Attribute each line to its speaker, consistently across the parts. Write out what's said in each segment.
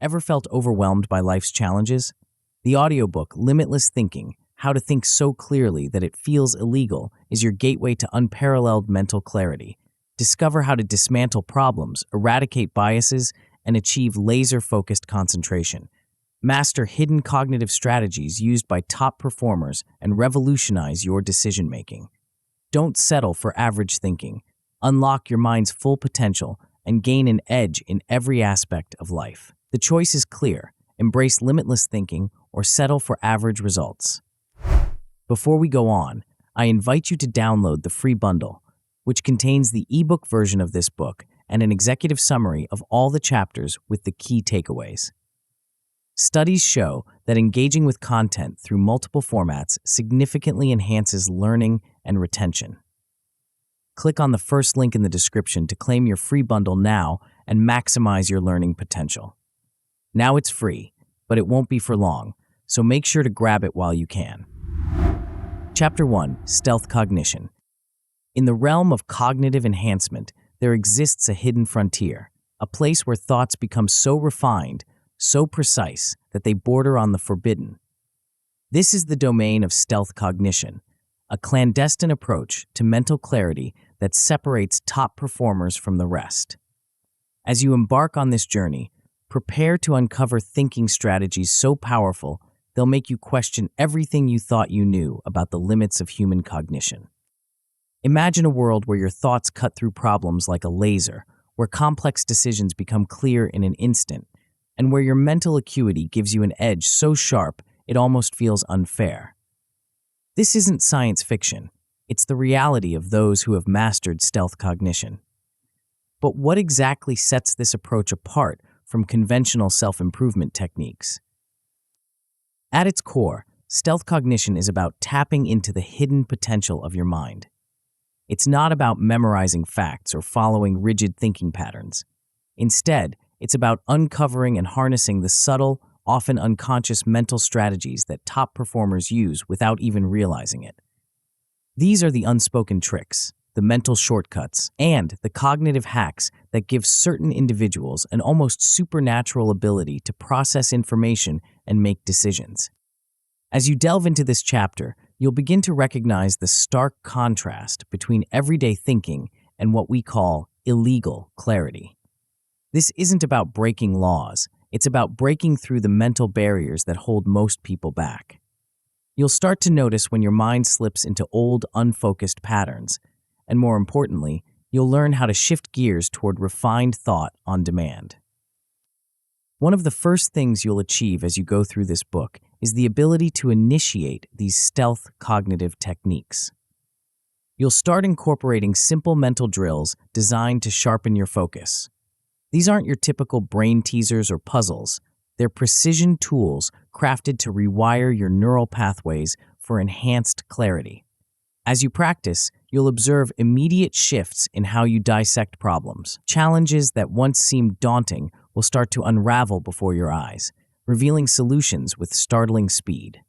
Speaker 1: Ever felt overwhelmed by life's challenges? The audiobook Limitless Thinking, How to Think So Clearly That It Feels Illegal, is your gateway to unparalleled mental clarity. Discover how to dismantle problems, eradicate biases, and achieve laser-focused concentration. Master hidden cognitive strategies used by top performers and revolutionize your decision-making. Don't settle for average thinking. Unlock your mind's full potential and gain an edge in every aspect of life. The choice is clear: embrace limitless thinking or settle for average results. Before we go on, I invite you to download the free bundle, which contains the ebook version of this book and an executive summary of all the chapters with the key takeaways. Studies show that engaging with content through multiple formats significantly enhances learning and retention. Click on the first link in the description to claim your free bundle now and maximize your learning potential. Now it's free, but it won't be for long, so make sure to grab it while you can. Chapter 1: Stealth Cognition. In the realm of cognitive enhancement, there exists a hidden frontier, a place where thoughts become so refined, so precise, that they border on the forbidden. This is the domain of stealth cognition, a clandestine approach to mental clarity that separates top performers from the rest. As you embark on this journey, prepare to uncover thinking strategies so powerful they'll make you question everything you thought you knew about the limits of human cognition. Imagine a world where your thoughts cut through problems like a laser, where complex decisions become clear in an instant, and where your mental acuity gives you an edge so sharp it almost feels unfair. This isn't science fiction. It's the reality of those who have mastered stealth cognition. But what exactly sets this approach apart from conventional self-improvement techniques? At its core, stealth cognition is about tapping into the hidden potential of your mind. It's not about memorizing facts or following rigid thinking patterns. Instead, it's about uncovering and harnessing the subtle, often unconscious mental strategies that top performers use without even realizing it. These are the unspoken tricks, the mental shortcuts, and the cognitive hacks that give certain individuals an almost supernatural ability to process information and make decisions. As you delve into this chapter, you'll begin to recognize the stark contrast between everyday thinking and what we call illegal clarity. This isn't about breaking laws, it's about breaking through the mental barriers that hold most people back. You'll start to notice when your mind slips into old, unfocused patterns, and more importantly, you'll learn how to shift gears toward refined thought on demand. One of the first things you'll achieve as you go through this book is the ability to initiate these stealth cognitive techniques. You'll start incorporating simple mental drills designed to sharpen your focus. These aren't your typical brain teasers or puzzles. They're precision tools crafted to rewire your neural pathways for enhanced clarity. As you practice, you'll observe immediate shifts in how you dissect problems. Challenges that once seemed daunting will start to unravel before your eyes, revealing solutions with startling speed.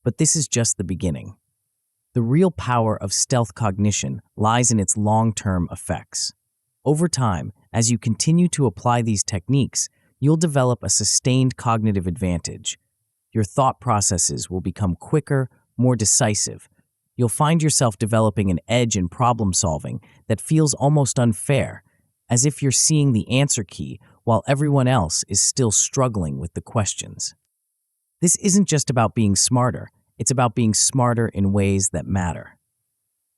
Speaker 1: But this is just the beginning. The real power of stealth cognition lies in its long-term effects. Over time, as you continue to apply these techniques, you'll develop a sustained cognitive advantage. Your thought processes will become quicker, more decisive. You'll find yourself developing an edge in problem solving that feels almost unfair, as if you're seeing the answer key while everyone else is still struggling with the questions. This isn't just about being smarter, it's about being smarter in ways that matter.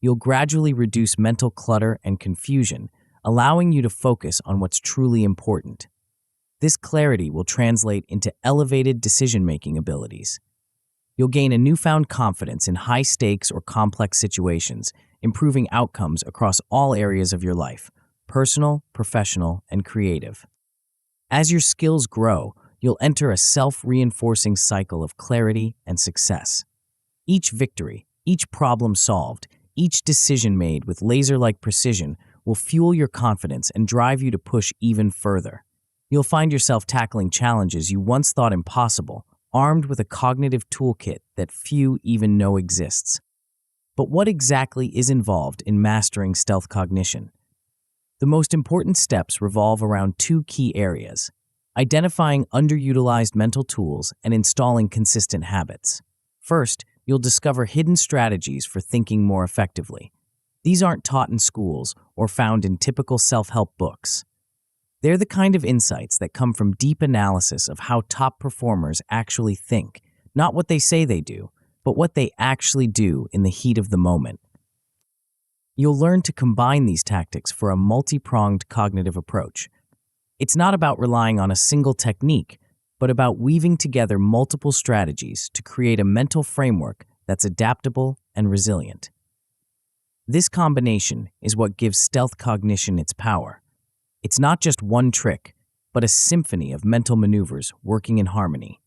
Speaker 1: You'll gradually reduce mental clutter and confusion, allowing you to focus on what's truly important. This clarity will translate into elevated decision-making abilities. You'll gain a newfound confidence in high-stakes or complex situations, improving outcomes across all areas of your life: personal, professional, and creative. As your skills grow, you'll enter a self-reinforcing cycle of clarity and success. Each victory, each problem solved, each decision made with laser-like precision will fuel your confidence and drive you to push even further. You'll find yourself tackling challenges you once thought impossible, armed with a cognitive toolkit that few even know exists. But what exactly is involved in mastering stealth cognition? The most important steps revolve around two key areas: identifying underutilized mental tools and installing consistent habits. First, you'll discover hidden strategies for thinking more effectively. These aren't taught in schools or found in typical self-help books. They're the kind of insights that come from deep analysis of how top performers actually think, not what they say they do, but what they actually do in the heat of the moment. You'll learn to combine these tactics for a multi-pronged cognitive approach. It's not about relying on a single technique, but about weaving together multiple strategies to create a mental framework that's adaptable and resilient. This combination is what gives stealth cognition its power. It's not just one trick, but a symphony of mental maneuvers working in harmony.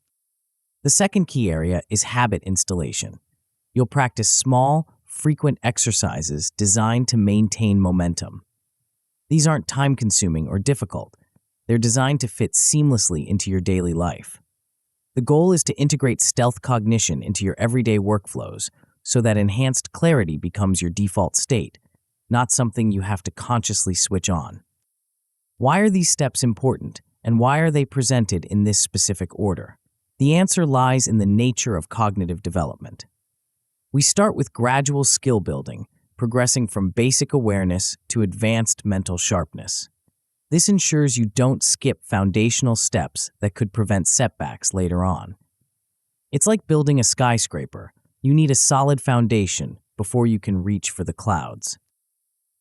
Speaker 1: The second key area is habit installation. You'll practice small, frequent exercises designed to maintain momentum. These aren't time-consuming or difficult. They're designed to fit seamlessly into your daily life. The goal is to integrate stealth cognition into your everyday workflows so that enhanced clarity becomes your default state, not something you have to consciously switch on. Why are these steps important, and why are they presented in this specific order? The answer lies in the nature of cognitive development. We start with gradual skill building, progressing from basic awareness to advanced mental sharpness. This ensures you don't skip foundational steps that could prevent setbacks later on. It's like building a skyscraper. You need a solid foundation before you can reach for the clouds.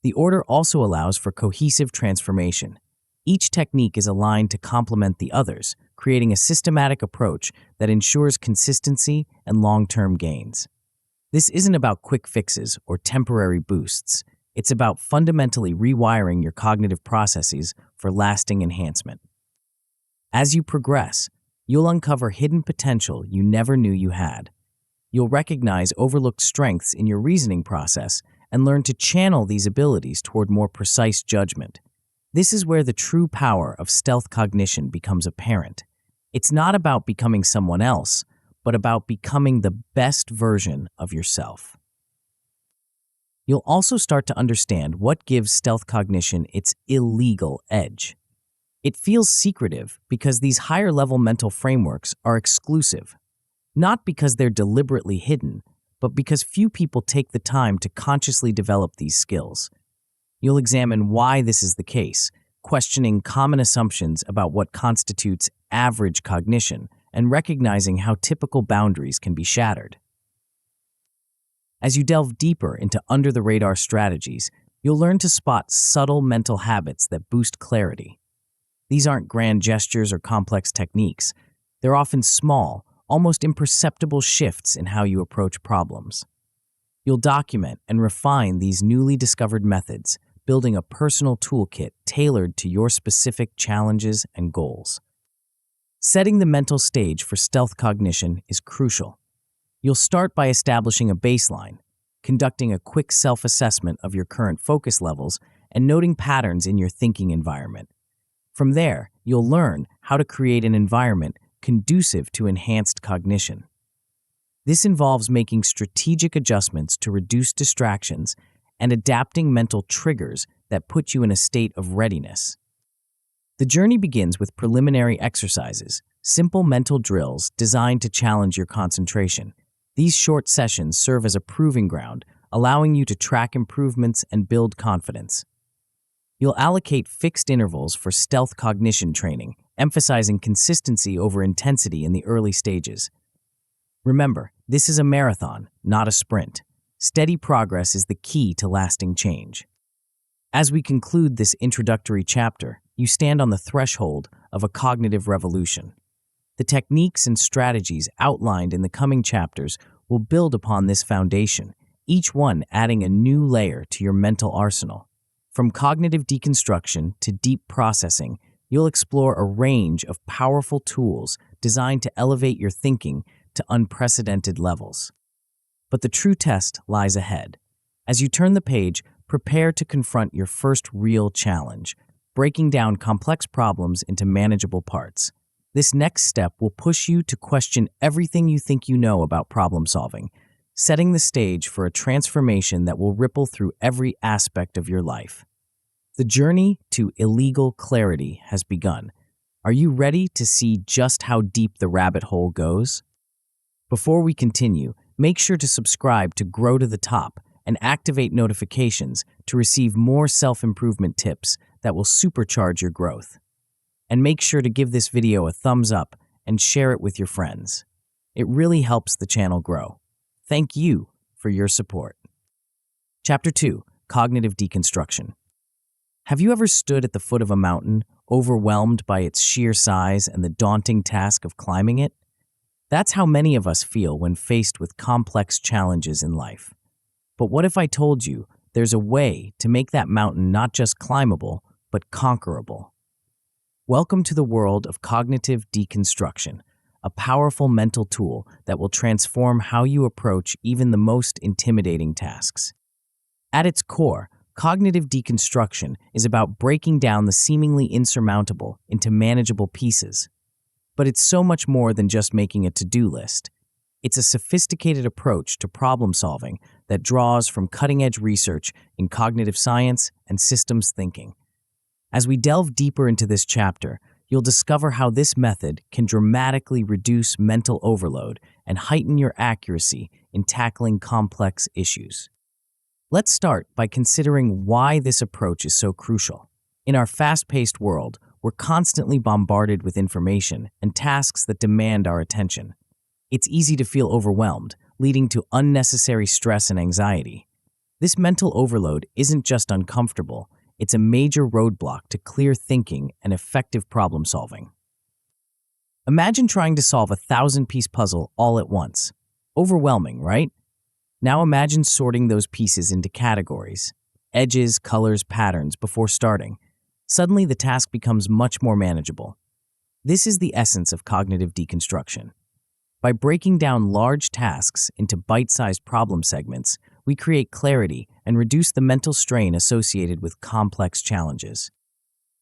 Speaker 1: The order also allows for cohesive transformation. Each technique is aligned to complement the others, creating a systematic approach that ensures consistency and long-term gains. This isn't about quick fixes or temporary boosts. It's about fundamentally rewiring your cognitive processes for lasting enhancement. As you progress, you'll uncover hidden potential you never knew you had. You'll recognize overlooked strengths in your reasoning process and learn to channel these abilities toward more precise judgment. This is where the true power of stealth cognition becomes apparent. It's not about becoming someone else, but about becoming the best version of yourself. You'll also start to understand what gives stealth cognition its illegal edge. It feels secretive because these higher-level mental frameworks are exclusive, not because they're deliberately hidden, but because few people take the time to consciously develop these skills. You'll examine why this is the case, questioning common assumptions about what constitutes average cognition and recognizing how typical boundaries can be shattered. As you delve deeper into under-the-radar strategies, you'll learn to spot subtle mental habits that boost clarity. These aren't grand gestures or complex techniques. They're often small, almost imperceptible shifts in how you approach problems. You'll document and refine these newly discovered methods, building a personal toolkit tailored to your specific challenges and goals. Setting the mental stage for stealth cognition is crucial. You'll start by establishing a baseline, conducting a quick self-assessment of your current focus levels, and noting patterns in your thinking environment. From there, you'll learn how to create an environment conducive to enhanced cognition. This involves making strategic adjustments to reduce distractions and adapting mental triggers that put you in a state of readiness. The journey begins with preliminary exercises, simple mental drills designed to challenge your concentration. These short sessions serve as a proving ground, allowing you to track improvements and build confidence. You'll allocate fixed intervals for stealth cognition training, emphasizing consistency over intensity in the early stages. Remember, this is a marathon, not a sprint. Steady progress is the key to lasting change. As we conclude this introductory chapter, you stand on the threshold of a cognitive revolution. The techniques and strategies outlined in the coming chapters will build upon this foundation, each one adding a new layer to your mental arsenal. From cognitive deconstruction to deep processing, you'll explore a range of powerful tools designed to elevate your thinking to unprecedented levels. But the true test lies ahead. As you turn the page, prepare to confront your first real challenge, breaking down complex problems into manageable parts. This next step will push you to question everything you think you know about problem solving, setting the stage for a transformation that will ripple through every aspect of your life. The journey to illegal clarity has begun, Are you ready to see just how deep the rabbit hole goes? Before we continue, make sure to subscribe to Grow to the Top and activate notifications to receive more self-improvement tips that will supercharge your growth. And make sure to give this video a thumbs up and share it with your friends. It really helps the channel grow. Thank you for your support. Chapter 2, Cognitive Deconstruction. Have you ever stood at the foot of a mountain, overwhelmed by its sheer size and the daunting task of climbing it? That's how many of us feel when faced with complex challenges in life. But what if I told you there's a way to make that mountain not just climbable, but conquerable? Welcome to the world of cognitive deconstruction, a powerful mental tool that will transform how you approach even the most intimidating tasks. At its core, cognitive deconstruction is about breaking down the seemingly insurmountable into manageable pieces. But it's so much more than just making a to-do list. It's a sophisticated approach to problem solving that draws from cutting-edge research in cognitive science and systems thinking. As we delve deeper into this chapter, you'll discover how this method can dramatically reduce mental overload and heighten your accuracy in tackling complex issues. Let's start by considering why this approach is so crucial. In our fast-paced world, we're constantly bombarded with information and tasks that demand our attention. It's easy to feel overwhelmed, leading to unnecessary stress and anxiety. This mental overload isn't just uncomfortable, it's a major roadblock to clear thinking and effective problem solving. Imagine trying to solve a 1,000-piece puzzle all at once. Overwhelming, right? Now imagine sorting those pieces into categories, edges, colors, patterns before starting. Suddenly the task becomes much more manageable. This is the essence of cognitive deconstruction. By breaking down large tasks into bite-sized problem segments, we create clarity and reduce the mental strain associated with complex challenges.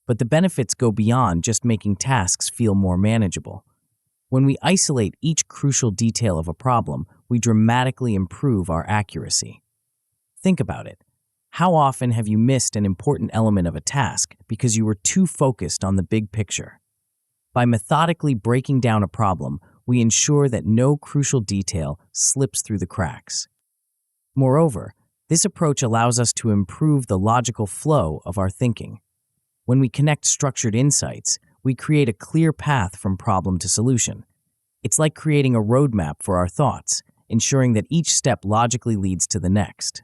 Speaker 1: But the benefits go beyond just making tasks feel more manageable. When we isolate each crucial detail of a problem, we dramatically improve our accuracy. Think about it. How often have you missed an important element of a task because you were too focused on the big picture? By methodically breaking down a problem, we ensure that no crucial detail slips through the cracks. Moreover, this approach allows us to improve the logical flow of our thinking. When we connect structured insights, we create a clear path from problem to solution. It's like creating a roadmap for our thoughts, ensuring that each step logically leads to the next.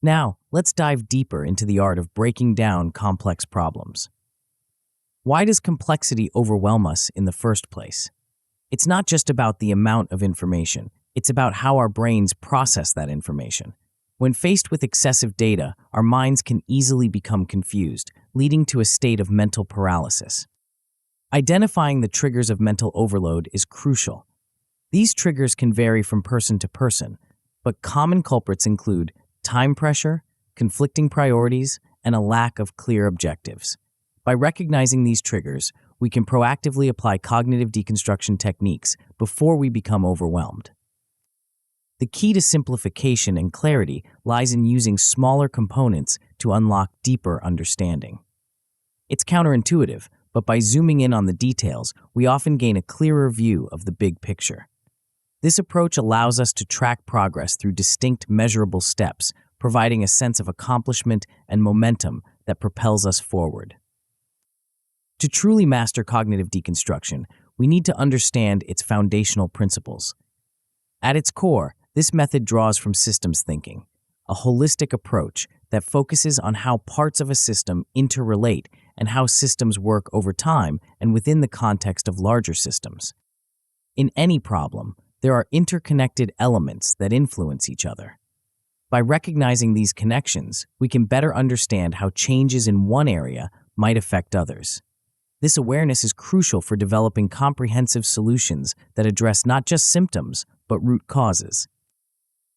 Speaker 1: Now, let's dive deeper into the art of breaking down complex problems. Why does complexity overwhelm us in the first place? It's not just about the amount of information, it's about how our brains process that information. When faced with excessive data, our minds can easily become confused, leading to a state of mental paralysis. Identifying the triggers of mental overload is crucial. These triggers can vary from person to person, but common culprits include time pressure, conflicting priorities, and a lack of clear objectives. By recognizing these triggers, we can proactively apply cognitive deconstruction techniques before we become overwhelmed. The key to simplification and clarity lies in using smaller components to unlock deeper understanding. It's counterintuitive, but by zooming in on the details, we often gain a clearer view of the big picture. This approach allows us to track progress through distinct, measurable steps, providing a sense of accomplishment and momentum that propels us forward. To truly master cognitive deconstruction, we need to understand its foundational principles. At its core, this method draws from systems thinking, a holistic approach that focuses on how parts of a system interrelate and how systems work over time and within the context of larger systems. In any problem, there are interconnected elements that influence each other. By recognizing these connections, we can better understand how changes in one area might affect others. This awareness is crucial for developing comprehensive solutions that address not just symptoms, but root causes.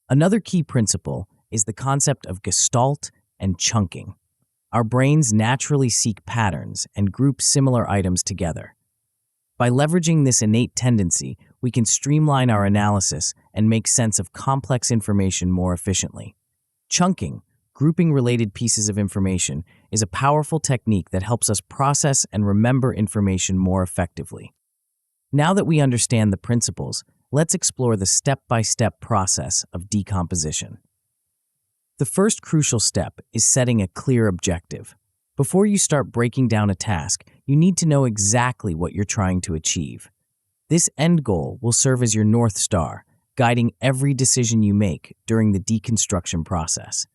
Speaker 1: Another key principle is the concept of gestalt and chunking. Our brains naturally seek patterns and group similar items together. By leveraging this innate tendency, we can streamline our analysis and make sense of complex information more efficiently. Chunking, grouping related pieces of information, is a powerful technique that helps us process and remember information more effectively. Now that we understand the principles, let's explore the step-by-step process of decomposition. The first crucial step is setting a clear objective. Before you start breaking down a task, you need to know exactly what you're trying to achieve. This end goal will serve as your North Star, guiding every decision you make during the deconstruction process.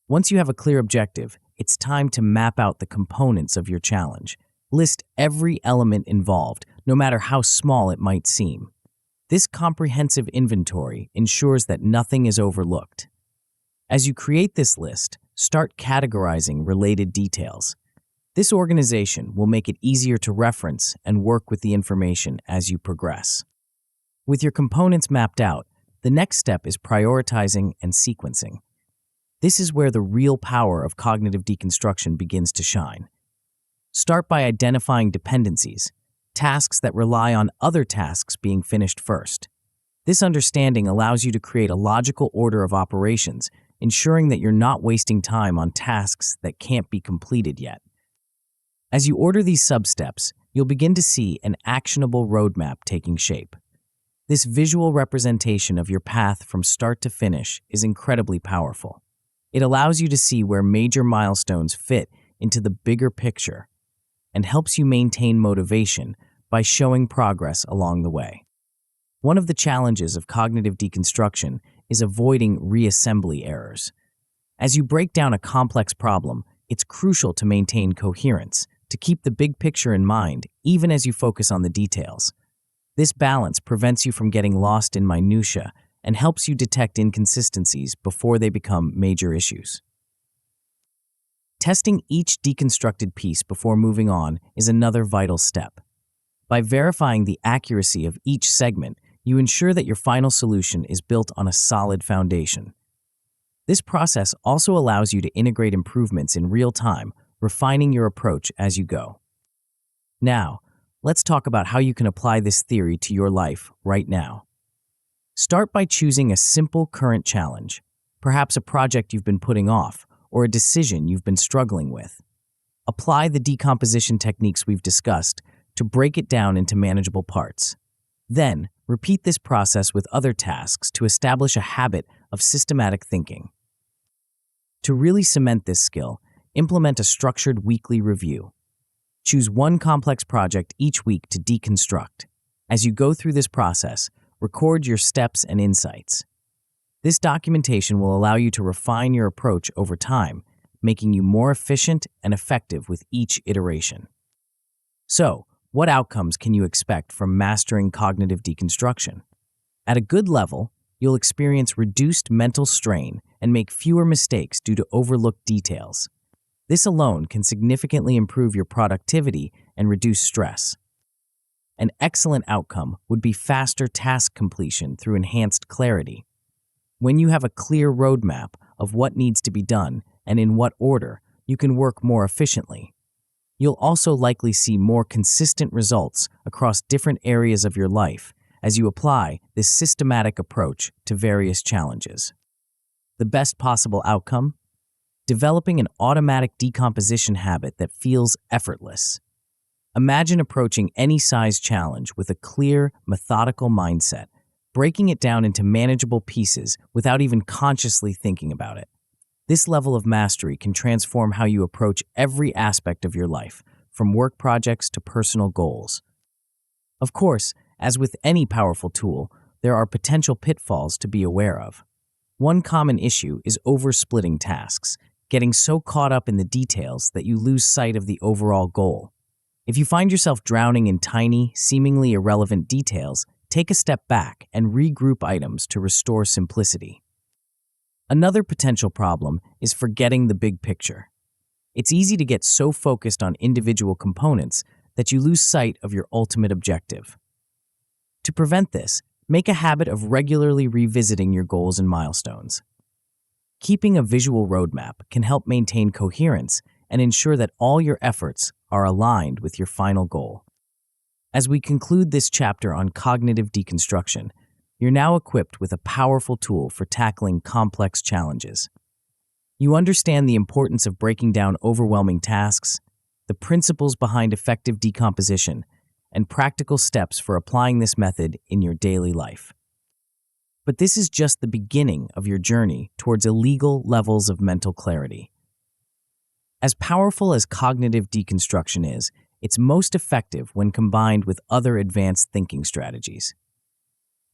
Speaker 1: Once you have a clear objective, it's time to map out the components of your challenge. List every element involved, no matter how small it might seem. This comprehensive inventory ensures that nothing is overlooked. As you create this list, start categorizing related details. This organization will make it easier to reference and work with the information as you progress. With your components mapped out, the next step is prioritizing and sequencing. This is where the real power of cognitive deconstruction begins to shine. Start by identifying dependencies, tasks that rely on other tasks being finished first. This understanding allows you to create a logical order of operations, ensuring that you're not wasting time on tasks that can't be completed yet. As you order these sub-steps, you'll begin to see an actionable roadmap taking shape. This visual representation of your path from start to finish is incredibly powerful. It allows you to see where major milestones fit into the bigger picture and helps you maintain motivation by showing progress along the way. One of the challenges of cognitive deconstruction is avoiding reassembly errors. As you break down a complex problem, it's crucial to maintain coherence, to keep the big picture in mind, even as you focus on the details. This balance prevents you from getting lost in minutiae and helps you detect inconsistencies before they become major issues. Testing each deconstructed piece before moving on is another vital step. By verifying the accuracy of each segment, you ensure that your final solution is built on a solid foundation. This process also allows you to integrate improvements in real time, refining your approach as you go. Now, let's talk about how you can apply this theory to your life right now. Start by choosing a simple current challenge, perhaps a project you've been putting off or a decision you've been struggling with. Apply the decomposition techniques we've discussed to break it down into manageable parts. Then, repeat this process with other tasks to establish a habit of systematic thinking. To really cement this skill, implement a structured weekly review. Choose one complex project each week to deconstruct. As you go through this process, record your steps and insights. This documentation will allow you to refine your approach over time, making you more efficient and effective with each iteration. So, what outcomes can you expect from mastering cognitive deconstruction? At a good level, you'll experience reduced mental strain and make fewer mistakes due to overlooked details. This alone can significantly improve your productivity and reduce stress. An excellent outcome would be faster task completion through enhanced clarity. When you have a clear roadmap of what needs to be done and in what order, you can work more efficiently. You'll also likely see more consistent results across different areas of your life as you apply this systematic approach to various challenges. The best possible outcome? Developing an automatic decomposition habit that feels effortless. Imagine approaching any size challenge with a clear, methodical mindset, breaking it down into manageable pieces without even consciously thinking about it. This level of mastery can transform how you approach every aspect of your life, from work projects to personal goals. Of course, as with any powerful tool, there are potential pitfalls to be aware of. One common issue is oversplitting tasks, getting so caught up in the details that you lose sight of the overall goal. If you find yourself drowning in tiny, seemingly irrelevant details, take a step back and regroup items to restore simplicity. Another potential problem is forgetting the big picture. It's easy to get so focused on individual components that you lose sight of your ultimate objective. To prevent this, make a habit of regularly revisiting your goals and milestones. Keeping a visual roadmap can help maintain coherence and ensure that all your efforts are aligned with your final goal. As we conclude this chapter on cognitive deconstruction, you're now equipped with a powerful tool for tackling complex challenges. You understand the importance of breaking down overwhelming tasks, the principles behind effective decomposition, and practical steps for applying this method in your daily life. But this is just the beginning of your journey towards illegal levels of mental clarity. As powerful as cognitive deconstruction is, it's most effective when combined with other advanced thinking strategies.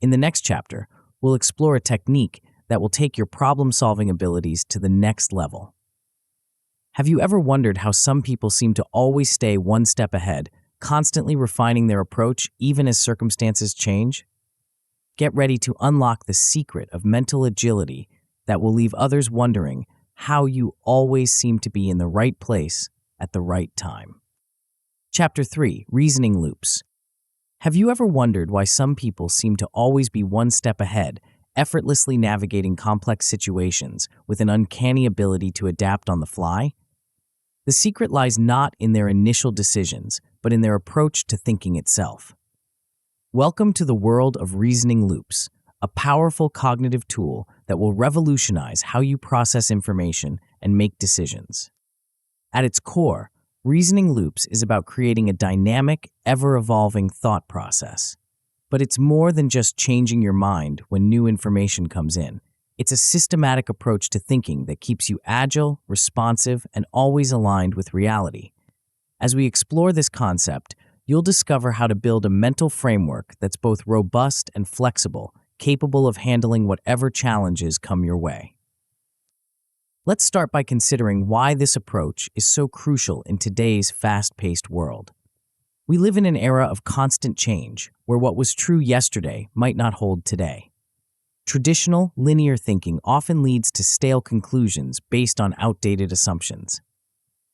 Speaker 1: In the next chapter, we'll explore a technique that will take your problem-solving abilities to the next level. Have you ever wondered how some people seem to always stay one step ahead, constantly refining their approach even as circumstances change? Get ready to unlock the secret of mental agility that will leave others wondering how you always seem to be in the right place at the right time. Chapter 3: Reasoning Loops. Have you ever wondered why some people seem to always be one step ahead, effortlessly navigating complex situations with an uncanny ability to adapt on the fly? The secret lies not in their initial decisions, but in their approach to thinking itself. Welcome to the world of reasoning loops, a powerful cognitive tool that will revolutionize how you process information and make decisions. At its core, reasoning loops is about creating a dynamic, ever-evolving thought process. But it's more than just changing your mind when new information comes in. It's a systematic approach to thinking that keeps you agile, responsive, and always aligned with reality. As we explore this concept, you'll discover how to build a mental framework that's both robust and flexible, capable of handling whatever challenges come your way. Let's start by considering why this approach is so crucial in today's fast-paced world. We live in an era of constant change, where what was true yesterday might not hold today. Traditional, linear thinking often leads to stale conclusions based on outdated assumptions.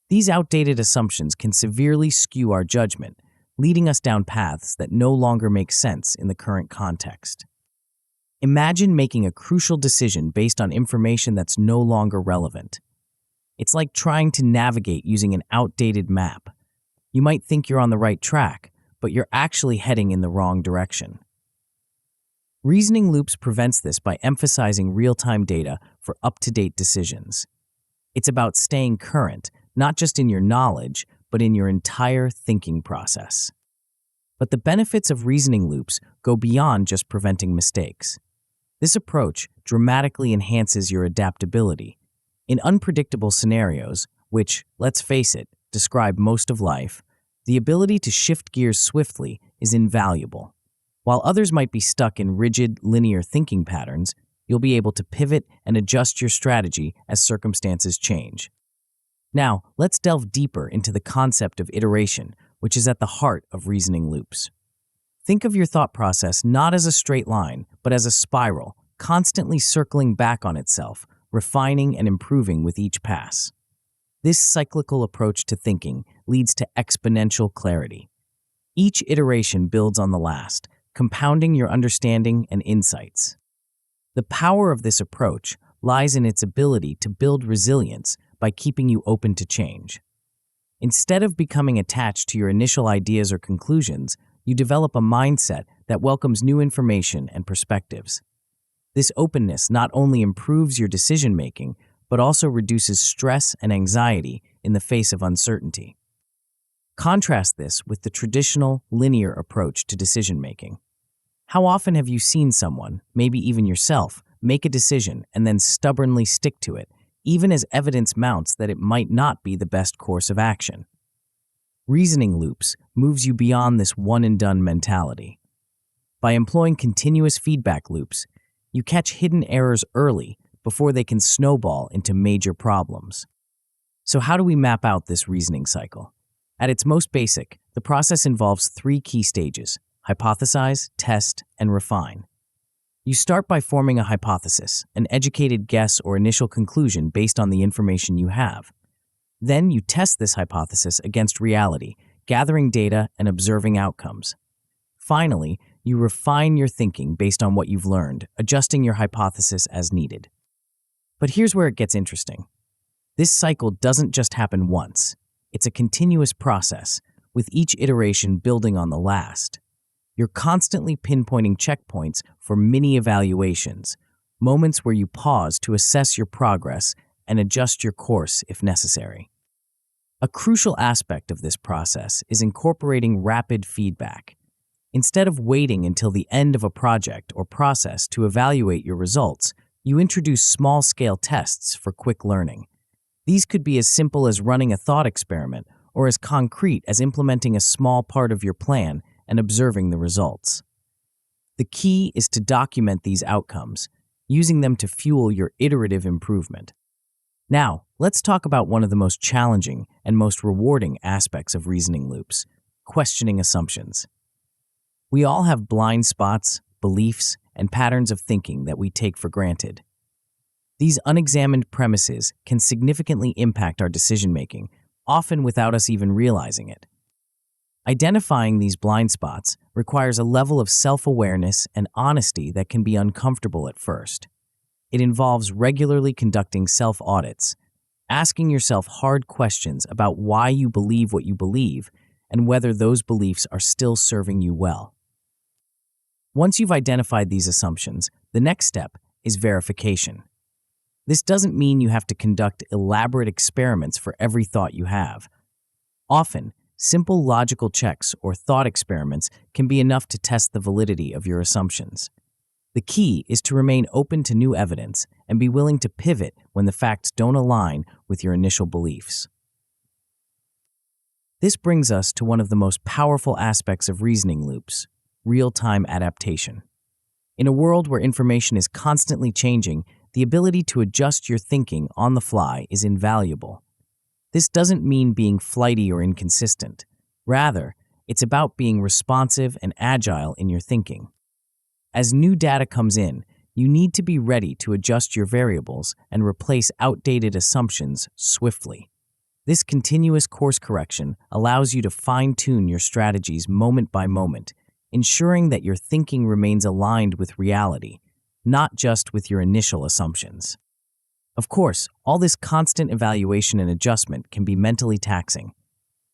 Speaker 1: These outdated assumptions can severely skew our judgment, leading us down paths that no longer make sense in the current context. Imagine making a crucial decision based on information that's no longer relevant. It's like trying to navigate using an outdated map. You might think you're on the right track, but you're actually heading in the wrong direction. Reasoning loops prevents this by emphasizing real-time data for up-to-date decisions. It's about staying current, not just in your knowledge, but in your entire thinking process. But the benefits of reasoning loops go beyond just preventing mistakes. This approach dramatically enhances your adaptability. In unpredictable scenarios, which, let's face it, describe most of life, the ability to shift gears swiftly is invaluable. While others might be stuck in rigid, linear thinking patterns, you'll be able to pivot and adjust your strategy as circumstances change. Now, let's delve deeper into the concept of iteration, which is at the heart of reasoning loops. Think of your thought process not as a straight line, but as a spiral, constantly circling back on itself, refining and improving with each pass. This cyclical approach to thinking leads to exponential clarity. Each iteration builds on the last, compounding your understanding and insights. The power of this approach lies in its ability to build resilience by keeping you open to change. Instead of becoming attached to your initial ideas or conclusions, you develop a mindset that welcomes new information and perspectives. This openness not only improves your decision-making, but also reduces stress and anxiety in the face of uncertainty. Contrast this with the traditional, linear approach to decision-making. How often have you seen someone, maybe even yourself, make a decision and then stubbornly stick to it, even as evidence mounts that it might not be the best course of action? Reasoning loops moves you beyond this one-and-done mentality. By employing continuous feedback loops, you catch hidden errors early before they can snowball into major problems. So how do we map out this reasoning cycle? At its most basic, the process involves 3 key stages: hypothesize, test, and refine. You start by forming a hypothesis, an educated guess or initial conclusion based on the information you have. Then you test this hypothesis against reality, gathering data and observing outcomes. Finally, you refine your thinking based on what you've learned, adjusting your hypothesis as needed. But here's where it gets interesting. This cycle doesn't just happen once. It's a continuous process, with each iteration building on the last. You're constantly pinpointing checkpoints for mini-evaluations, moments where you pause to assess your progress and adjust your course if necessary. A crucial aspect of this process is incorporating rapid feedback. Instead of waiting until the end of a project or process to evaluate your results, you introduce small-scale tests for quick learning. These could be as simple as running a thought experiment or as concrete as implementing a small part of your plan and observing the results. The key is to document these outcomes, using them to fuel your iterative improvement. Now, let's talk about one of the most challenging and most rewarding aspects of reasoning loops: questioning assumptions. We all have blind spots, beliefs, and patterns of thinking that we take for granted. These unexamined premises can significantly impact our decision-making, often without us even realizing it. Identifying these blind spots requires a level of self-awareness and honesty that can be uncomfortable at first. It involves regularly conducting self-audits, asking yourself hard questions about why you believe what you believe and whether those beliefs are still serving you well. Once you've identified these assumptions, the next step is verification. This doesn't mean you have to conduct elaborate experiments for every thought you have. Often, simple logical checks or thought experiments can be enough to test the validity of your assumptions. The key is to remain open to new evidence and be willing to pivot when the facts don't align with your initial beliefs. This brings us to one of the most powerful aspects of reasoning loops: real-time adaptation. In a world where information is constantly changing, the ability to adjust your thinking on the fly is invaluable. This doesn't mean being flighty or inconsistent. Rather, it's about being responsive and agile in your thinking. As new data comes in, you need to be ready to adjust your variables and replace outdated assumptions swiftly. This continuous course correction allows you to fine-tune your strategies moment by moment, ensuring that your thinking remains aligned with reality, not just with your initial assumptions. Of course, all this constant evaluation and adjustment can be mentally taxing.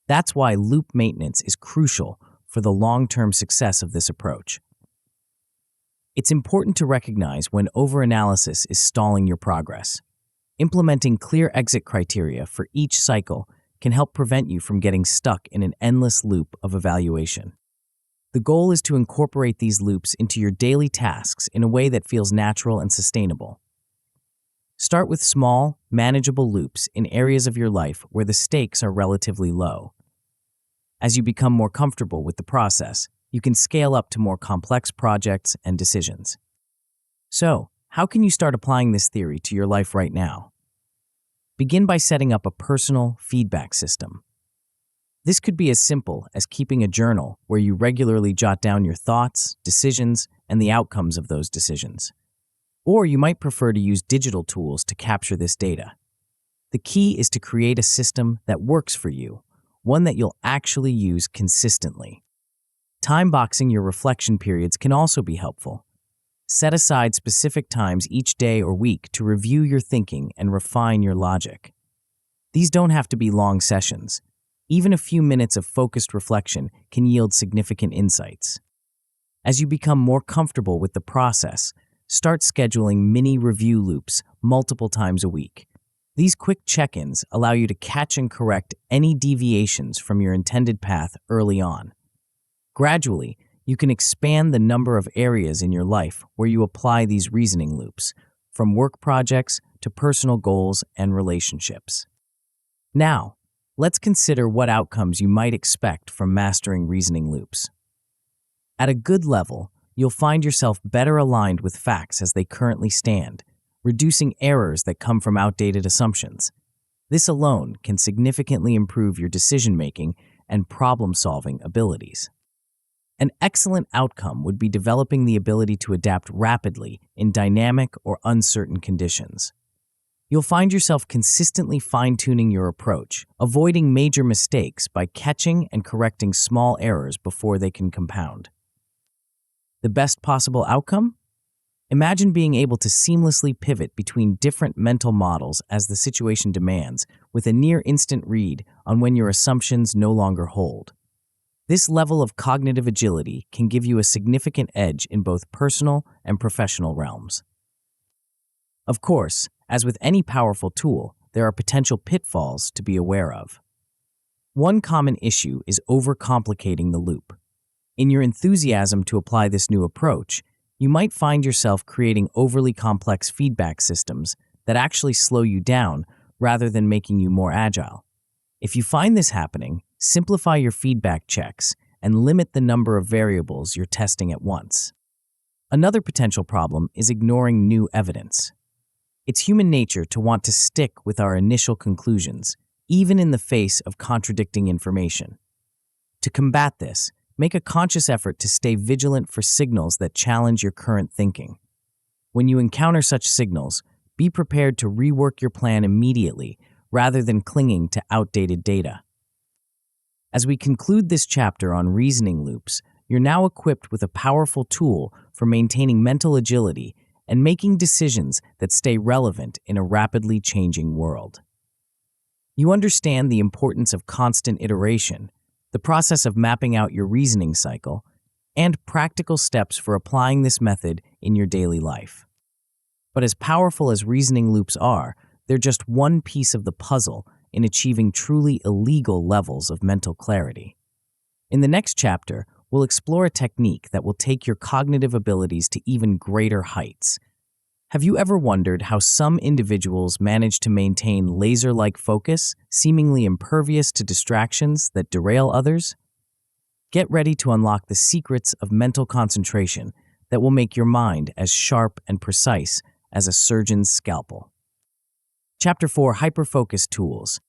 Speaker 1: That's why loop maintenance is crucial for the long-term success of this approach. It's important to recognize when overanalysis is stalling your progress. Implementing clear exit criteria for each cycle can help prevent you from getting stuck in an endless loop of evaluation. The goal is to incorporate these loops into your daily tasks in a way that feels natural and sustainable. Start with small, manageable loops in areas of your life where the stakes are relatively low. As you become more comfortable with the process, you can scale up to more complex projects and decisions. So, how can you start applying this theory to your life right now? Begin by setting up a personal feedback system. This could be as simple as keeping a journal where you regularly jot down your thoughts, decisions, and the outcomes of those decisions. Or you might prefer to use digital tools to capture this data. The key is to create a system that works for you, one that you'll actually use consistently. Time-boxing your reflection periods can also be helpful. Set aside specific times each day or week to review your thinking and refine your logic. These don't have to be long sessions. Even a few minutes of focused reflection can yield significant insights. As you become more comfortable with the process, start scheduling mini review loops multiple times a week. These quick check-ins allow you to catch and correct any deviations from your intended path early on. Gradually, you can expand the number of areas in your life where you apply these reasoning loops, from work projects to personal goals and relationships. Now, let's consider what outcomes you might expect from mastering reasoning loops. At a good level, you'll find yourself better aligned with facts as they currently stand, reducing errors that come from outdated assumptions. This alone can significantly improve your decision-making and problem-solving abilities. An excellent outcome would be developing the ability to adapt rapidly in dynamic or uncertain conditions. You'll find yourself consistently fine-tuning your approach, avoiding major mistakes by catching and correcting small errors before they can compound. The best possible outcome? Imagine being able to seamlessly pivot between different mental models as the situation demands, with a near-instant read on when your assumptions no longer hold. This level of cognitive agility can give you a significant edge in both personal and professional realms. Of course, As with any powerful tool, there are potential pitfalls to be aware of. One common issue is overcomplicating the loop. In your enthusiasm to apply this new approach, you might find yourself creating overly complex feedback systems that actually slow you down rather than making you more agile. If you find this happening, simplify your feedback checks and limit the number of variables you're testing at once. Another potential problem is ignoring new evidence. It's human nature to want to stick with our initial conclusions, even in the face of contradicting information. To combat this, make a conscious effort to stay vigilant for signals that challenge your current thinking. When you encounter such signals, be prepared to rework your plan immediately rather than clinging to outdated data. As we conclude this chapter on reasoning loops, you're now equipped with a powerful tool for maintaining mental agility and making decisions that stay relevant in a rapidly changing world. You understand the importance of constant iteration, the process of mapping out your reasoning cycle, and practical steps for applying this method in your daily life. But as powerful as reasoning loops are, they're just one piece of the puzzle in achieving truly illegal levels of mental clarity. In the next chapter, we'll explore a technique that will take your cognitive abilities to even greater heights. Have you ever wondered how some individuals manage to maintain laser-like focus, seemingly impervious to distractions that derail others? Get ready to unlock the secrets of mental concentration that will make your mind as sharp and precise as a surgeon's scalpel. Chapter 4: Hyperfocus Tools.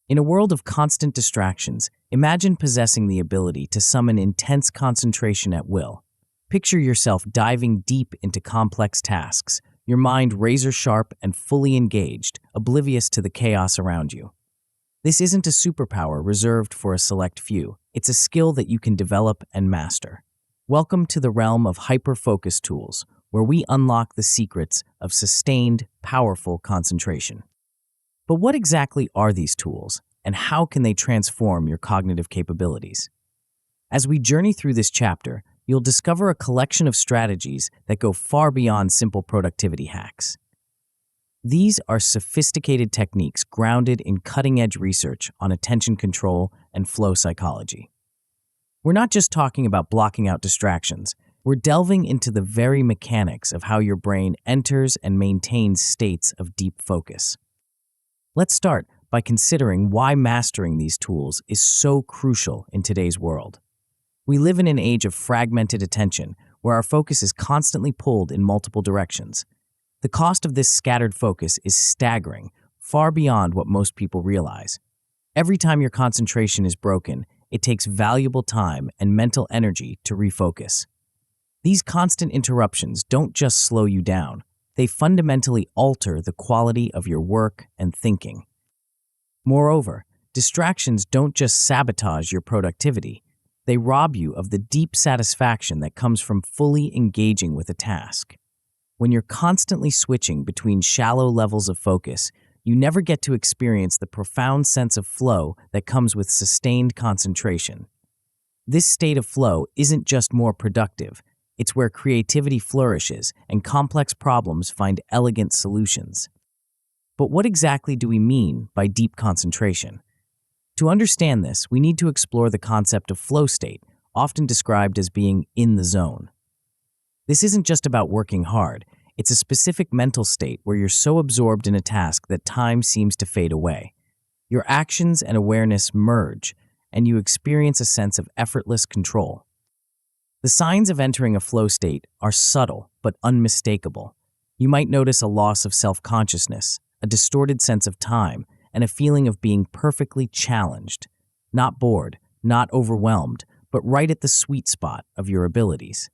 Speaker 1: In a world of constant distractions, imagine possessing the ability to summon intense concentration at will. Picture yourself diving deep into complex tasks, your mind razor-sharp and fully engaged, oblivious to the chaos around you. This isn't a superpower reserved for a select few. It's a skill that you can develop and master. Welcome to the realm of hyperfocus tools, where we unlock the secrets of sustained, powerful concentration. But what exactly are these tools, and how can they transform your cognitive capabilities? As we journey through this chapter, you'll discover a collection of strategies that go far beyond simple productivity hacks. These are sophisticated techniques grounded in cutting-edge research on attention control and flow psychology. We're not just talking about blocking out distractions. We're delving into the very mechanics of how your brain enters and maintains states of deep focus. Let's start by considering why mastering these tools is so crucial in today's world. We live in an age of fragmented attention, where our focus is constantly pulled in multiple directions. The cost of this scattered focus is staggering, far beyond what most people realize. Every time your concentration is broken, it takes valuable time and mental energy to refocus. These constant interruptions don't just slow you down, they fundamentally alter the quality of your work and thinking. Moreover, distractions don't just sabotage your productivity, they rob you of the deep satisfaction that comes from fully engaging with a task. When you're constantly switching between shallow levels of focus, you never get to experience the profound sense of flow that comes with sustained concentration. This state of flow isn't just more productive, it's where creativity flourishes and complex problems find elegant solutions. But what exactly do we mean by deep concentration? To understand this, we need to explore the concept of flow state, often described as being in the zone. This isn't just about working hard, it's a specific mental state where you're so absorbed in a task that time seems to fade away. Your actions and awareness merge, and you experience a sense of effortless control. The signs of entering a flow state are subtle but unmistakable. You might notice a loss of self-consciousness, a distorted sense of time, and a feeling of being perfectly challenged, not bored, not overwhelmed, but right at the sweet spot of your abilities.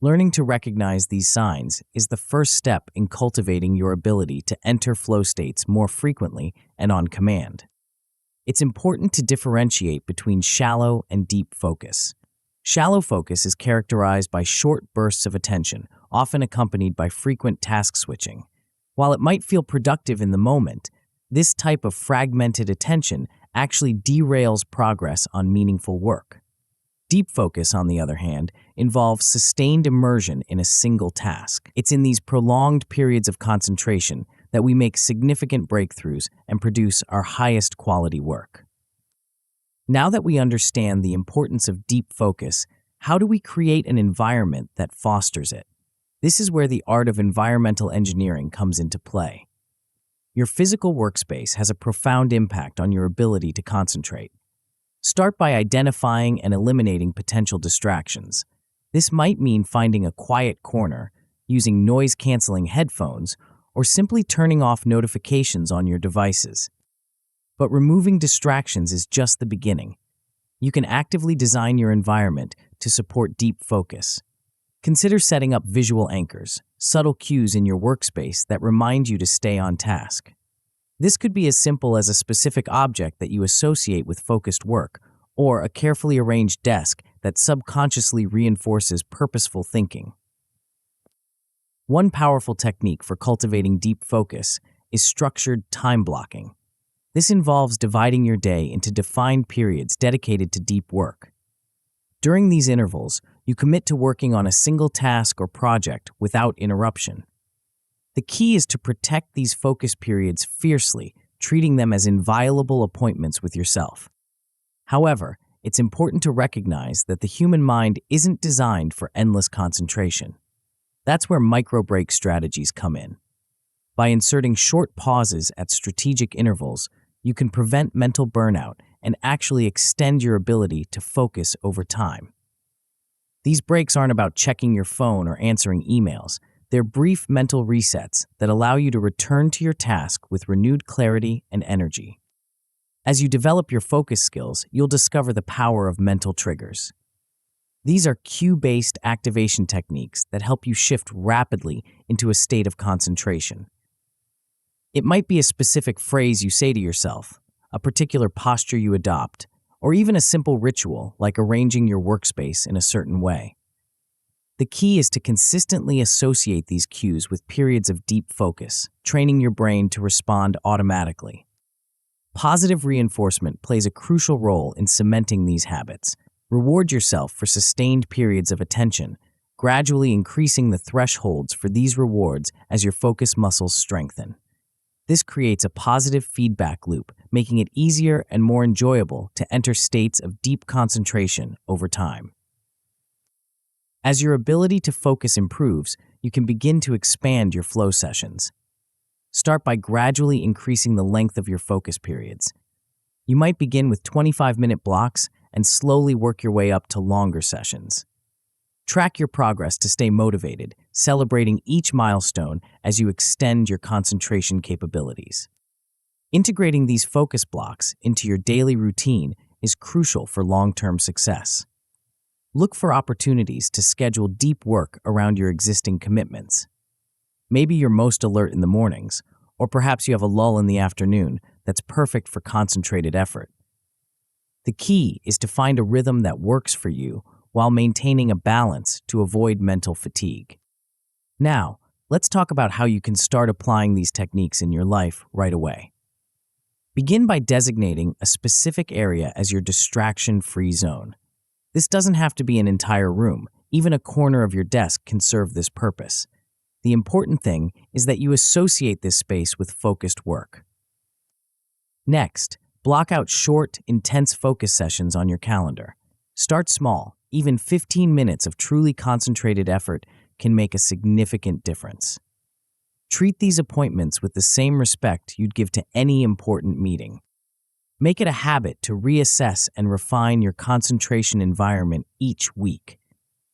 Speaker 1: Learning to recognize these signs is the first step in cultivating your ability to enter flow states more frequently and on command. It's important to differentiate between shallow and deep focus. Shallow focus is characterized by short bursts of attention, often accompanied by frequent task switching. While it might feel productive in the moment, this type of fragmented attention actually derails progress on meaningful work. Deep focus, on the other hand, involves sustained immersion in a single task. It's in these prolonged periods of concentration that we make significant breakthroughs and produce our highest quality work. Now that we understand the importance of deep focus, how do we create an environment that fosters it? This is where the art of environmental engineering comes into play. Your physical workspace has a profound impact on your ability to concentrate. Start by identifying and eliminating potential distractions. This might mean finding a quiet corner, using noise-canceling headphones, or simply turning off notifications on your devices. But removing distractions is just the beginning. You can actively design your environment to support deep focus. Consider setting up visual anchors, subtle cues in your workspace that remind you to stay on task. This could be as simple as a specific object that you associate with focused work, or a carefully arranged desk that subconsciously reinforces purposeful thinking. One powerful technique for cultivating deep focus is structured time blocking. This involves dividing your day into defined periods dedicated to deep work. During these intervals, you commit to working on a single task or project without interruption. The key is to protect these focus periods fiercely, treating them as inviolable appointments with yourself. However, it's important to recognize that the human mind isn't designed for endless concentration. That's where micro-break strategies come in. By inserting short pauses at strategic intervals, you can prevent mental burnout and actually extend your ability to focus over time. These breaks aren't about checking your phone or answering emails. They're brief mental resets that allow you to return to your task with renewed clarity and energy. As you develop your focus skills, you'll discover the power of mental triggers. These are cue-based activation techniques that help you shift rapidly into a state of concentration. It might be a specific phrase you say to yourself, a particular posture you adopt, or even a simple ritual like arranging your workspace in a certain way. The key is to consistently associate these cues with periods of deep focus, training your brain to respond automatically. Positive reinforcement plays a crucial role in cementing these habits. Reward yourself for sustained periods of attention, gradually increasing the thresholds for these rewards as your focus muscles strengthen. This creates a positive feedback loop, making it easier and more enjoyable to enter states of deep concentration over time. As your ability to focus improves, you can begin to expand your flow sessions. Start by gradually increasing the length of your focus periods. You might begin with 25-minute blocks and slowly work your way up to longer sessions. Track your progress to stay motivated, celebrating each milestone as you extend your concentration capabilities. Integrating these focus blocks into your daily routine is crucial for long-term success. Look for opportunities to schedule deep work around your existing commitments. Maybe you're most alert in the mornings, or perhaps you have a lull in the afternoon that's perfect for concentrated effort. The key is to find a rhythm that works for you while maintaining a balance to avoid mental fatigue. Now, let's talk about how you can start applying these techniques in your life right away. Begin by designating a specific area as your distraction-free zone. This doesn't have to be an entire room. Even a corner of your desk can serve this purpose. The important thing is that you associate this space with focused work. Next, block out short, intense focus sessions on your calendar. Start small. Even 15 minutes of truly concentrated effort can make a significant difference. Treat these appointments with the same respect you'd give to any important meeting. Make it a habit to reassess and refine your concentration environment each week.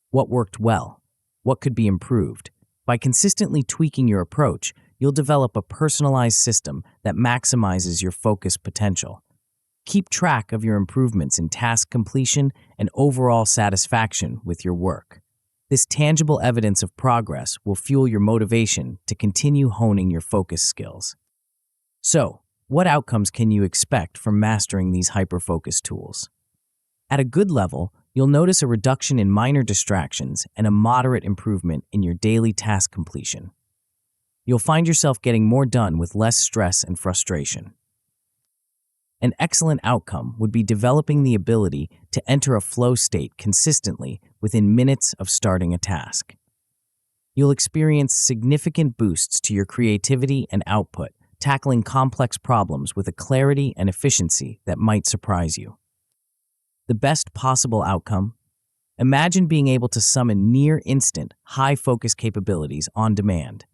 Speaker 1: What worked well? What could be improved? By consistently tweaking your approach, you'll develop a personalized system that maximizes your focus potential. Keep track of your improvements in task completion and overall satisfaction with your work. This tangible evidence of progress will fuel your motivation to continue honing your focus skills. So, what outcomes can you expect from mastering these hyper-focus tools? At a good level, you'll notice a reduction in minor distractions and a moderate improvement in your daily task completion. You'll find yourself getting more done with less stress and frustration. An excellent outcome would be developing the ability to enter a flow state consistently within minutes of starting a task. You'll experience significant boosts to your creativity and output, tackling complex problems with a clarity and efficiency that might surprise you. The best possible outcome? Imagine being able to summon near-instant, high-focus capabilities on demand.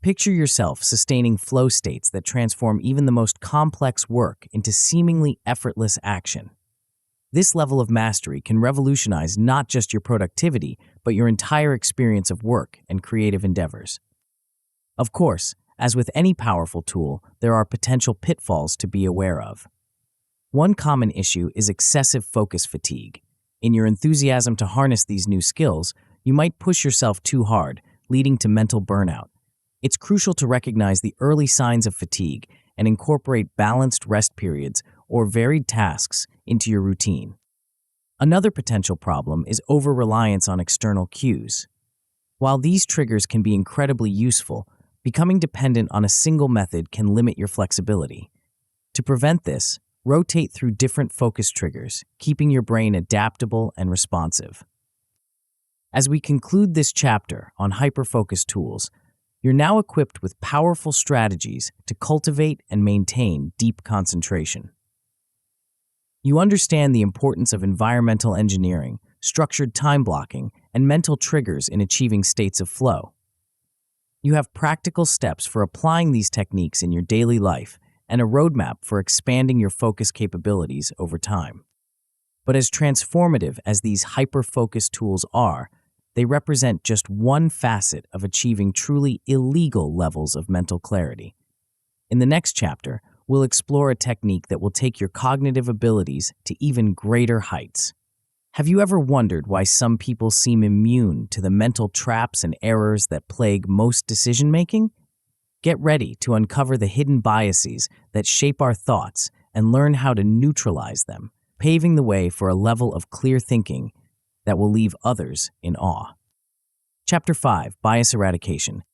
Speaker 1: Picture yourself sustaining flow states that transform even the most complex work into seemingly effortless action. This level of mastery can revolutionize not just your productivity, but your entire experience of work and creative endeavors. Of course, as with any powerful tool, there are potential pitfalls to be aware of. One common issue is excessive focus fatigue. In your enthusiasm to harness these new skills, you might push yourself too hard, leading to mental burnout. It's crucial to recognize the early signs of fatigue and incorporate balanced rest periods or varied tasks into your routine. Another potential problem is over-reliance on external cues. While these triggers can be incredibly useful, becoming dependent on a single method can limit your flexibility. To prevent this, rotate through different focus triggers, keeping your brain adaptable and responsive. As we conclude this chapter on hyperfocus tools, you're now equipped with powerful strategies to cultivate and maintain deep concentration. You understand the importance of environmental engineering, structured time blocking, and mental triggers in achieving states of flow. You have practical steps for applying these techniques in your daily life and a roadmap for expanding your focus capabilities over time. But as transformative as these hyper-focus tools are, they represent just one facet of achieving truly illegal levels of mental clarity. In the next chapter, we'll explore a technique that will take your cognitive abilities to even greater heights. Have you ever wondered why some people seem immune to the mental traps and errors that plague most decision-making? Get ready to uncover the hidden biases that shape our thoughts and learn how to neutralize them, paving the way for a level of clear thinking that will leave others in awe. Chapter 5, Bias Eradication.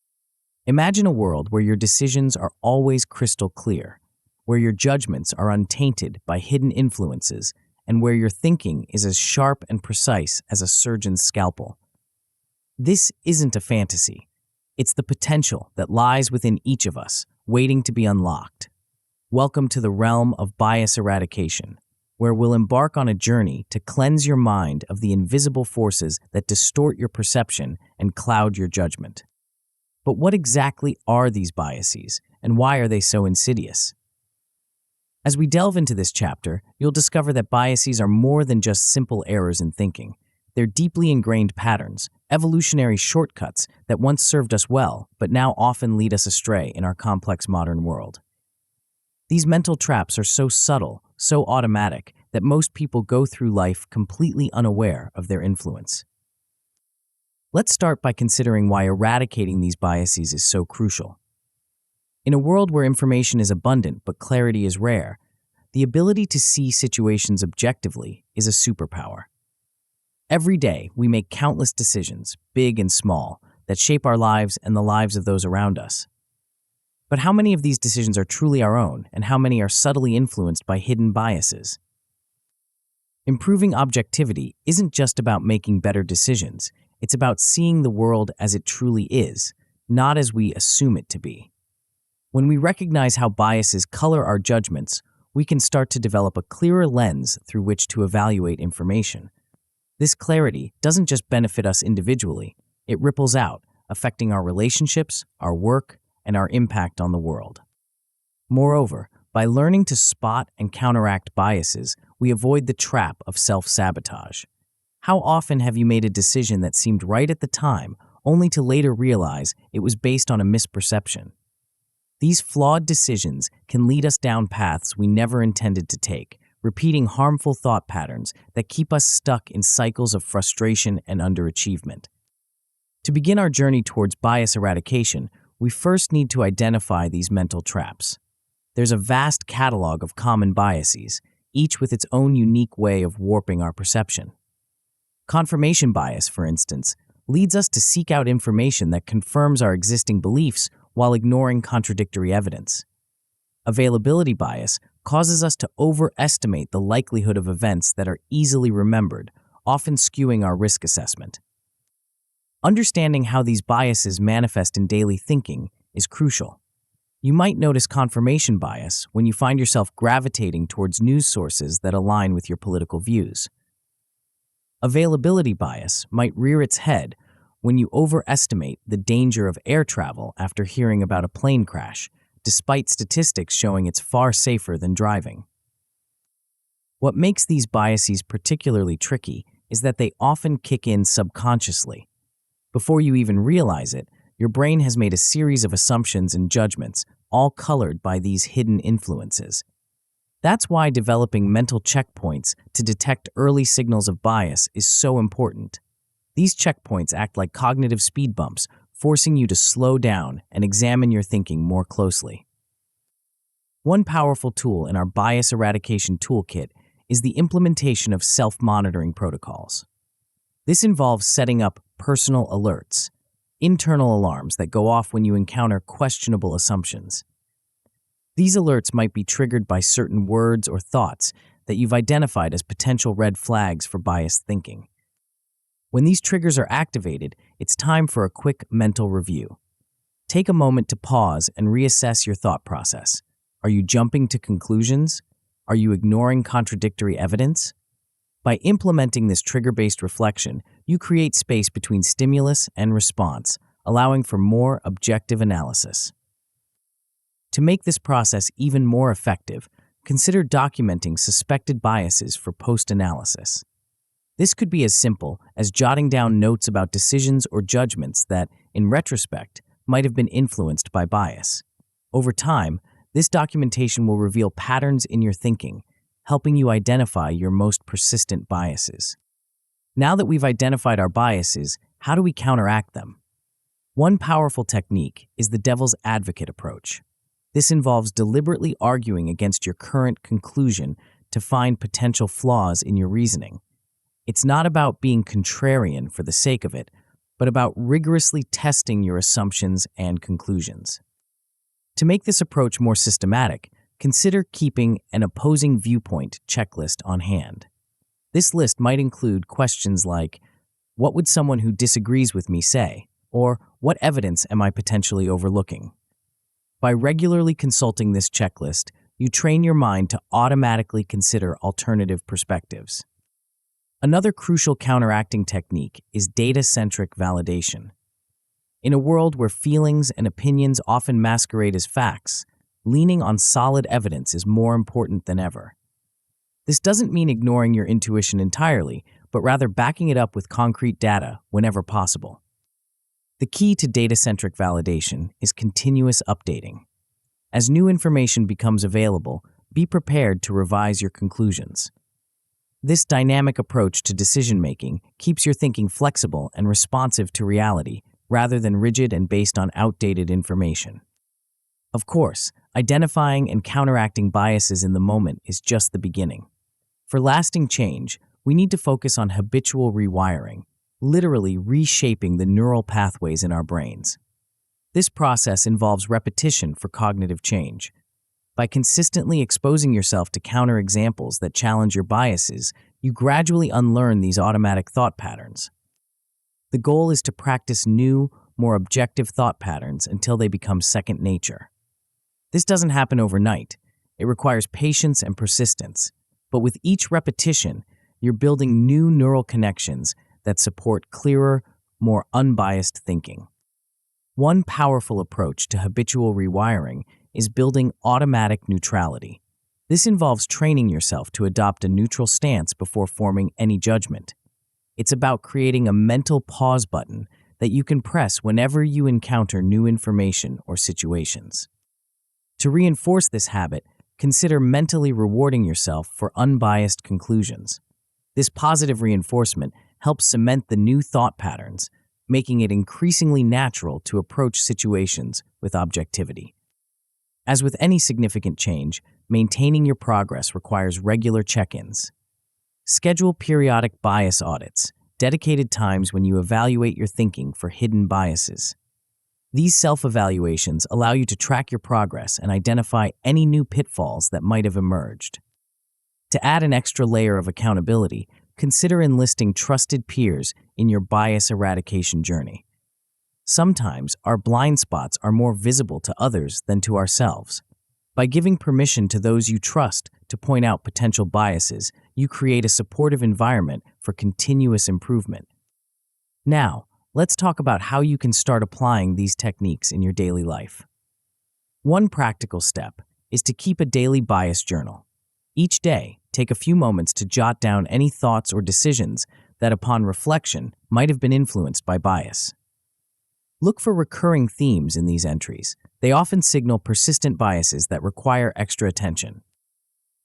Speaker 1: Imagine a world where your decisions are always crystal clear, where your judgments are untainted by hidden influences, and where your thinking is as sharp and precise as a surgeon's scalpel. This isn't a fantasy. It's the potential that lies within each of us, waiting to be unlocked. Welcome to the realm of bias eradication, where we'll embark on a journey to cleanse your mind of the invisible forces that distort your perception and cloud your judgment. But what exactly are these biases, and why are they so insidious? As we delve into this chapter, you'll discover that biases are more than just simple errors in thinking. They're deeply ingrained patterns, evolutionary shortcuts that once served us well, but now often lead us astray in our complex modern world. These mental traps are so subtle, so automatic, that most people go through life completely unaware of their influence. Let's start by considering why eradicating these biases is so crucial. In a world where information is abundant but clarity is rare, the ability to see situations objectively is a superpower. Every day, we make countless decisions, big and small, that shape our lives and the lives of those around us. But how many of these decisions are truly our own, and how many are subtly influenced by hidden biases? Improving objectivity isn't just about making better decisions. It's about seeing the world as it truly is, not as we assume it to be. When we recognize how biases color our judgments, we can start to develop a clearer lens through which to evaluate information. This clarity doesn't just benefit us individually, it ripples out, affecting our relationships, our work, and our impact on the world. Moreover, by learning to spot and counteract biases, we avoid the trap of self-sabotage. How often have you made a decision that seemed right at the time, only to later realize it was based on a misperception? These flawed decisions can lead us down paths we never intended to take, repeating harmful thought patterns that keep us stuck in cycles of frustration and underachievement. To begin our journey towards bias eradication, we first need to identify these mental traps. There's a vast catalog of common biases, each with its own unique way of warping our perception. Confirmation bias, for instance, leads us to seek out information that confirms our existing beliefs while ignoring contradictory evidence. Availability bias causes us to overestimate the likelihood of events that are easily remembered, often skewing our risk assessment. Understanding how these biases manifest in daily thinking is crucial. You might notice confirmation bias when you find yourself gravitating towards news sources that align with your political views. Availability bias might rear its head when you overestimate the danger of air travel after hearing about a plane crash, despite statistics showing it's far safer than driving. What makes these biases particularly tricky is that they often kick in subconsciously. Before you even realize it, your brain has made a series of assumptions and judgments, all colored by these hidden influences. That's why developing mental checkpoints to detect early signals of bias is so important. These checkpoints act like cognitive speed bumps, forcing you to slow down and examine your thinking more closely. One powerful tool in our bias eradication toolkit is the implementation of self-monitoring protocols. This involves setting up personal alerts, internal alarms that go off when you encounter questionable assumptions. These alerts might be triggered by certain words or thoughts that you've identified as potential red flags for biased thinking. When these triggers are activated, it's time for a quick mental review. Take a moment to pause and reassess your thought process. Are you jumping to conclusions? Are you ignoring contradictory evidence? By implementing this trigger-based reflection, you create space between stimulus and response, allowing for more objective analysis. To make this process even more effective, consider documenting suspected biases for post-analysis. This could be as simple as jotting down notes about decisions or judgments that, in retrospect, might have been influenced by bias. Over time, this documentation will reveal patterns in your thinking, helping you identify your most persistent biases. Now that we've identified our biases, how do we counteract them? One powerful technique is the devil's advocate approach. This involves deliberately arguing against your current conclusion to find potential flaws in your reasoning. It's not about being contrarian for the sake of it, but about rigorously testing your assumptions and conclusions. To make this approach more systematic, consider keeping an opposing viewpoint checklist on hand. This list might include questions like, what would someone who disagrees with me say? Or, what evidence am I potentially overlooking? By regularly consulting this checklist, you train your mind to automatically consider alternative perspectives. Another crucial counteracting technique is data-centric validation. In a world where feelings and opinions often masquerade as facts, leaning on solid evidence is more important than ever. This doesn't mean ignoring your intuition entirely, but rather backing it up with concrete data whenever possible. The key to data-centric validation is continuous updating. As new information becomes available, be prepared to revise your conclusions. This dynamic approach to decision-making keeps your thinking flexible and responsive to reality, rather than rigid and based on outdated information. Of course, identifying and counteracting biases in the moment is just the beginning. For lasting change, we need to focus on habitual rewiring, literally reshaping the neural pathways in our brains. This process involves repetition for cognitive change. By consistently exposing yourself to counterexamples that challenge your biases, you gradually unlearn these automatic thought patterns. The goal is to practice new, more objective thought patterns until they become second nature. This doesn't happen overnight. It requires patience and persistence. But with each repetition, you're building new neural connections that support clearer, more unbiased thinking. One powerful approach to habitual rewiring is building automatic neutrality. This involves training yourself to adopt a neutral stance before forming any judgment. It's about creating a mental pause button that you can press whenever you encounter new information or situations. To reinforce this habit, consider mentally rewarding yourself for unbiased conclusions. This positive reinforcement helps cement the new thought patterns, making it increasingly natural to approach situations with objectivity. As with any significant change, maintaining your progress requires regular check-ins. Schedule periodic bias audits, dedicated times when you evaluate your thinking for hidden biases. These self-evaluations allow you to track your progress and identify any new pitfalls that might have emerged. To add an extra layer of accountability, consider enlisting trusted peers in your bias eradication journey. Sometimes our blind spots are more visible to others than to ourselves. By giving permission to those you trust to point out potential biases, you create a supportive environment for continuous improvement. Now, let's talk about how you can start applying these techniques in your daily life. One practical step is to keep a daily bias journal. Each day, take a few moments to jot down any thoughts or decisions that, upon reflection, might have been influenced by bias. Look for recurring themes in these entries. They often signal persistent biases that require extra attention.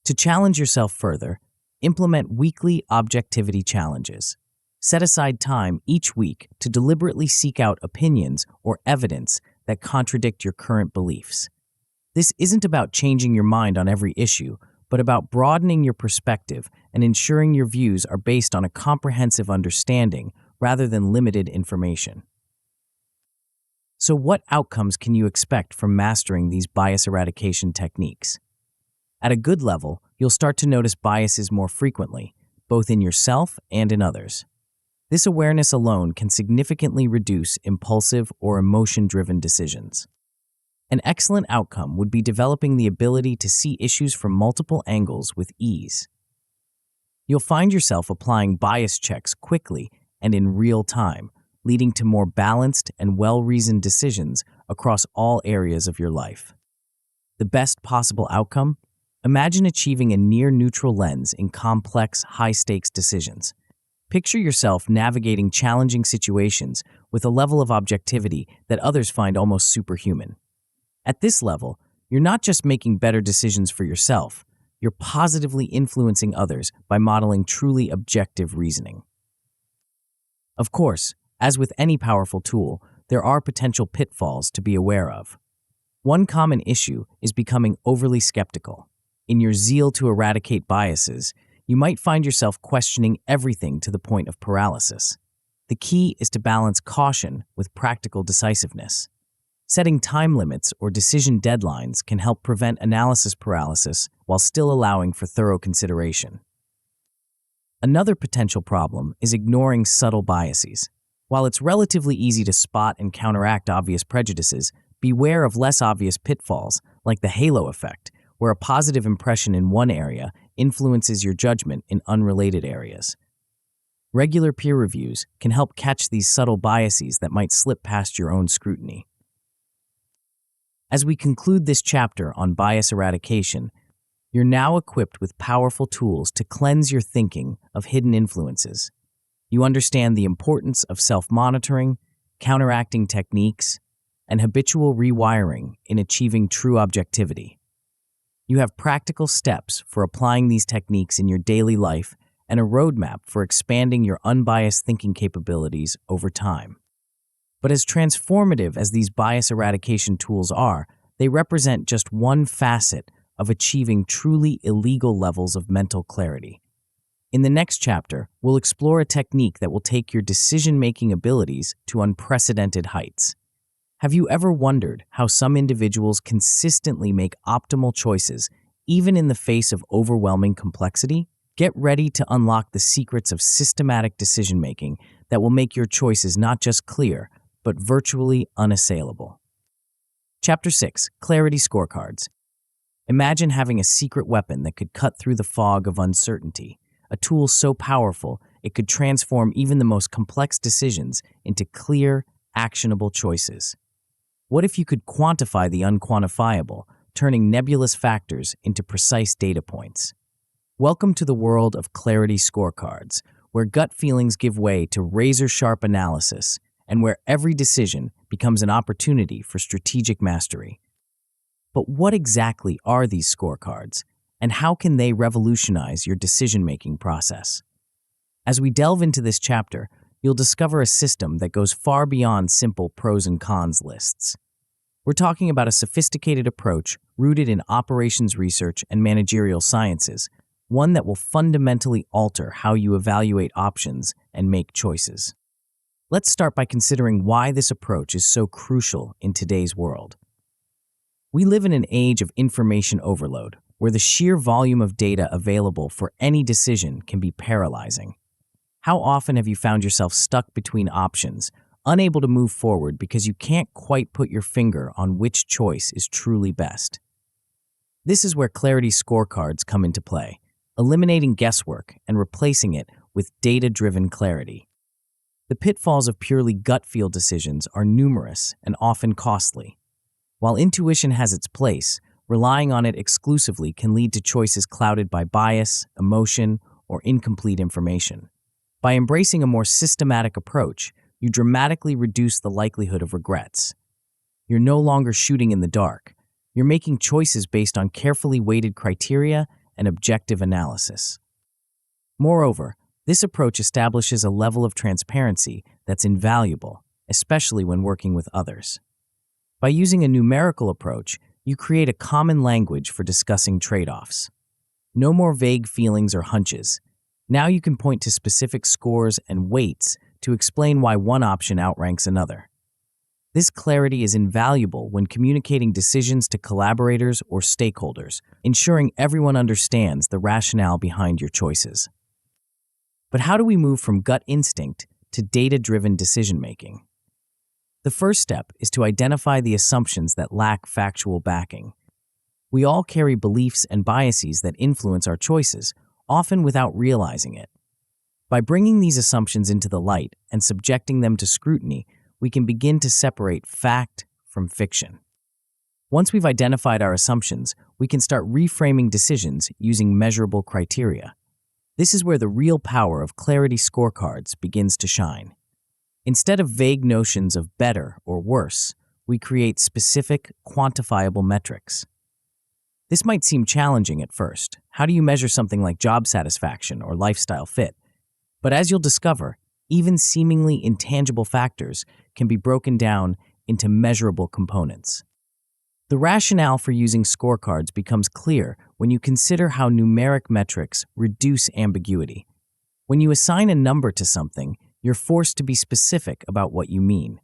Speaker 1: To challenge yourself further, implement weekly objectivity challenges. Set aside time each week to deliberately seek out opinions or evidence that contradict your current beliefs. This isn't about changing your mind on every issue, but about broadening your perspective and ensuring your views are based on a comprehensive understanding rather than limited information. So what outcomes can you expect from mastering these bias eradication techniques? At a good level, you'll start to notice biases more frequently, both in yourself and in others. This awareness alone can significantly reduce impulsive or emotion-driven decisions. An excellent outcome would be developing the ability to see issues from multiple angles with ease. You'll find yourself applying bias checks quickly and in real time, leading to more balanced and well-reasoned decisions across all areas of your life. The best possible outcome? Imagine achieving a near-neutral lens in complex, high-stakes decisions. Picture yourself navigating challenging situations with a level of objectivity that others find almost superhuman. At this level, you're not just making better decisions for yourself, you're positively influencing others by modeling truly objective reasoning. Of course, as with any powerful tool, there are potential pitfalls to be aware of. One common issue is becoming overly skeptical. In your zeal to eradicate biases, you might find yourself questioning everything to the point of paralysis. The key is to balance caution with practical decisiveness. Setting time limits or decision deadlines can help prevent analysis paralysis while still allowing for thorough consideration. Another potential problem is ignoring subtle biases. While it's relatively easy to spot and counteract obvious prejudices, beware of less obvious pitfalls, like the halo effect, where a positive impression in one area influences your judgment in unrelated areas. Regular peer reviews can help catch these subtle biases that might slip past your own scrutiny. As we conclude this chapter on bias eradication, you're now equipped with powerful tools to cleanse your thinking of hidden influences. You understand the importance of self-monitoring, counteracting techniques, and habitual rewiring in achieving true objectivity. You have practical steps for applying these techniques in your daily life and a roadmap for expanding your unbiased thinking capabilities over time. But as transformative as these bias eradication tools are, they represent just one facet of achieving truly illegal levels of mental clarity. In the next chapter, we'll explore a technique that will take your decision-making abilities to unprecedented heights. Have you ever wondered how some individuals consistently make optimal choices, even in the face of overwhelming complexity? Get ready to unlock the secrets of systematic decision-making that will make your choices not just clear, but virtually unassailable. Chapter 6, Clarity Scorecards. Imagine having a secret weapon that could cut through the fog of uncertainty, a tool so powerful it could transform even the most complex decisions into clear, actionable choices. What if you could quantify the unquantifiable, turning nebulous factors into precise data points? Welcome to the world of Clarity Scorecards, where gut feelings give way to razor-sharp analysis, and where every decision becomes an opportunity for strategic mastery. But what exactly are these scorecards, and how can they revolutionize your decision-making process? As we delve into this chapter, you'll discover a system that goes far beyond simple pros and cons lists. We're talking about a sophisticated approach rooted in operations research and managerial sciences, one that will fundamentally alter how you evaluate options and make choices. Let's start by considering why this approach is so crucial in today's world. We live in an age of information overload, where the sheer volume of data available for any decision can be paralyzing. How often have you found yourself stuck between options, unable to move forward because you can't quite put your finger on which choice is truly best? This is where clarity scorecards come into play, eliminating guesswork and replacing it with data-driven clarity. The pitfalls of purely gut feel decisions are numerous and often costly. While intuition has its place, relying on it exclusively can lead to choices clouded by bias, emotion, or incomplete information. By embracing a more systematic approach, you dramatically reduce the likelihood of regrets. You're no longer shooting in the dark. You're making choices based on carefully weighted criteria and objective analysis. Moreover, this approach establishes a level of transparency that's invaluable, especially when working with others. By using a numerical approach, you create a common language for discussing trade-offs. No more vague feelings or hunches. Now you can point to specific scores and weights to explain why one option outranks another. This clarity is invaluable when communicating decisions to collaborators or stakeholders, ensuring everyone understands the rationale behind your choices. But how do we move from gut instinct to data-driven decision-making? The first step is to identify the assumptions that lack factual backing. We all carry beliefs and biases that influence our choices, often without realizing it. By bringing these assumptions into the light and subjecting them to scrutiny, we can begin to separate fact from fiction. Once we've identified our assumptions, we can start reframing decisions using measurable criteria. This is where the real power of clarity scorecards begins to shine. Instead of vague notions of better or worse, we create specific, quantifiable metrics. This might seem challenging at first. How do you measure something like job satisfaction or lifestyle fit? But as you'll discover, even seemingly intangible factors can be broken down into measurable components. The rationale for using scorecards becomes clear when you consider how numeric metrics reduce ambiguity. When you assign a number to something, you're forced to be specific about what you mean.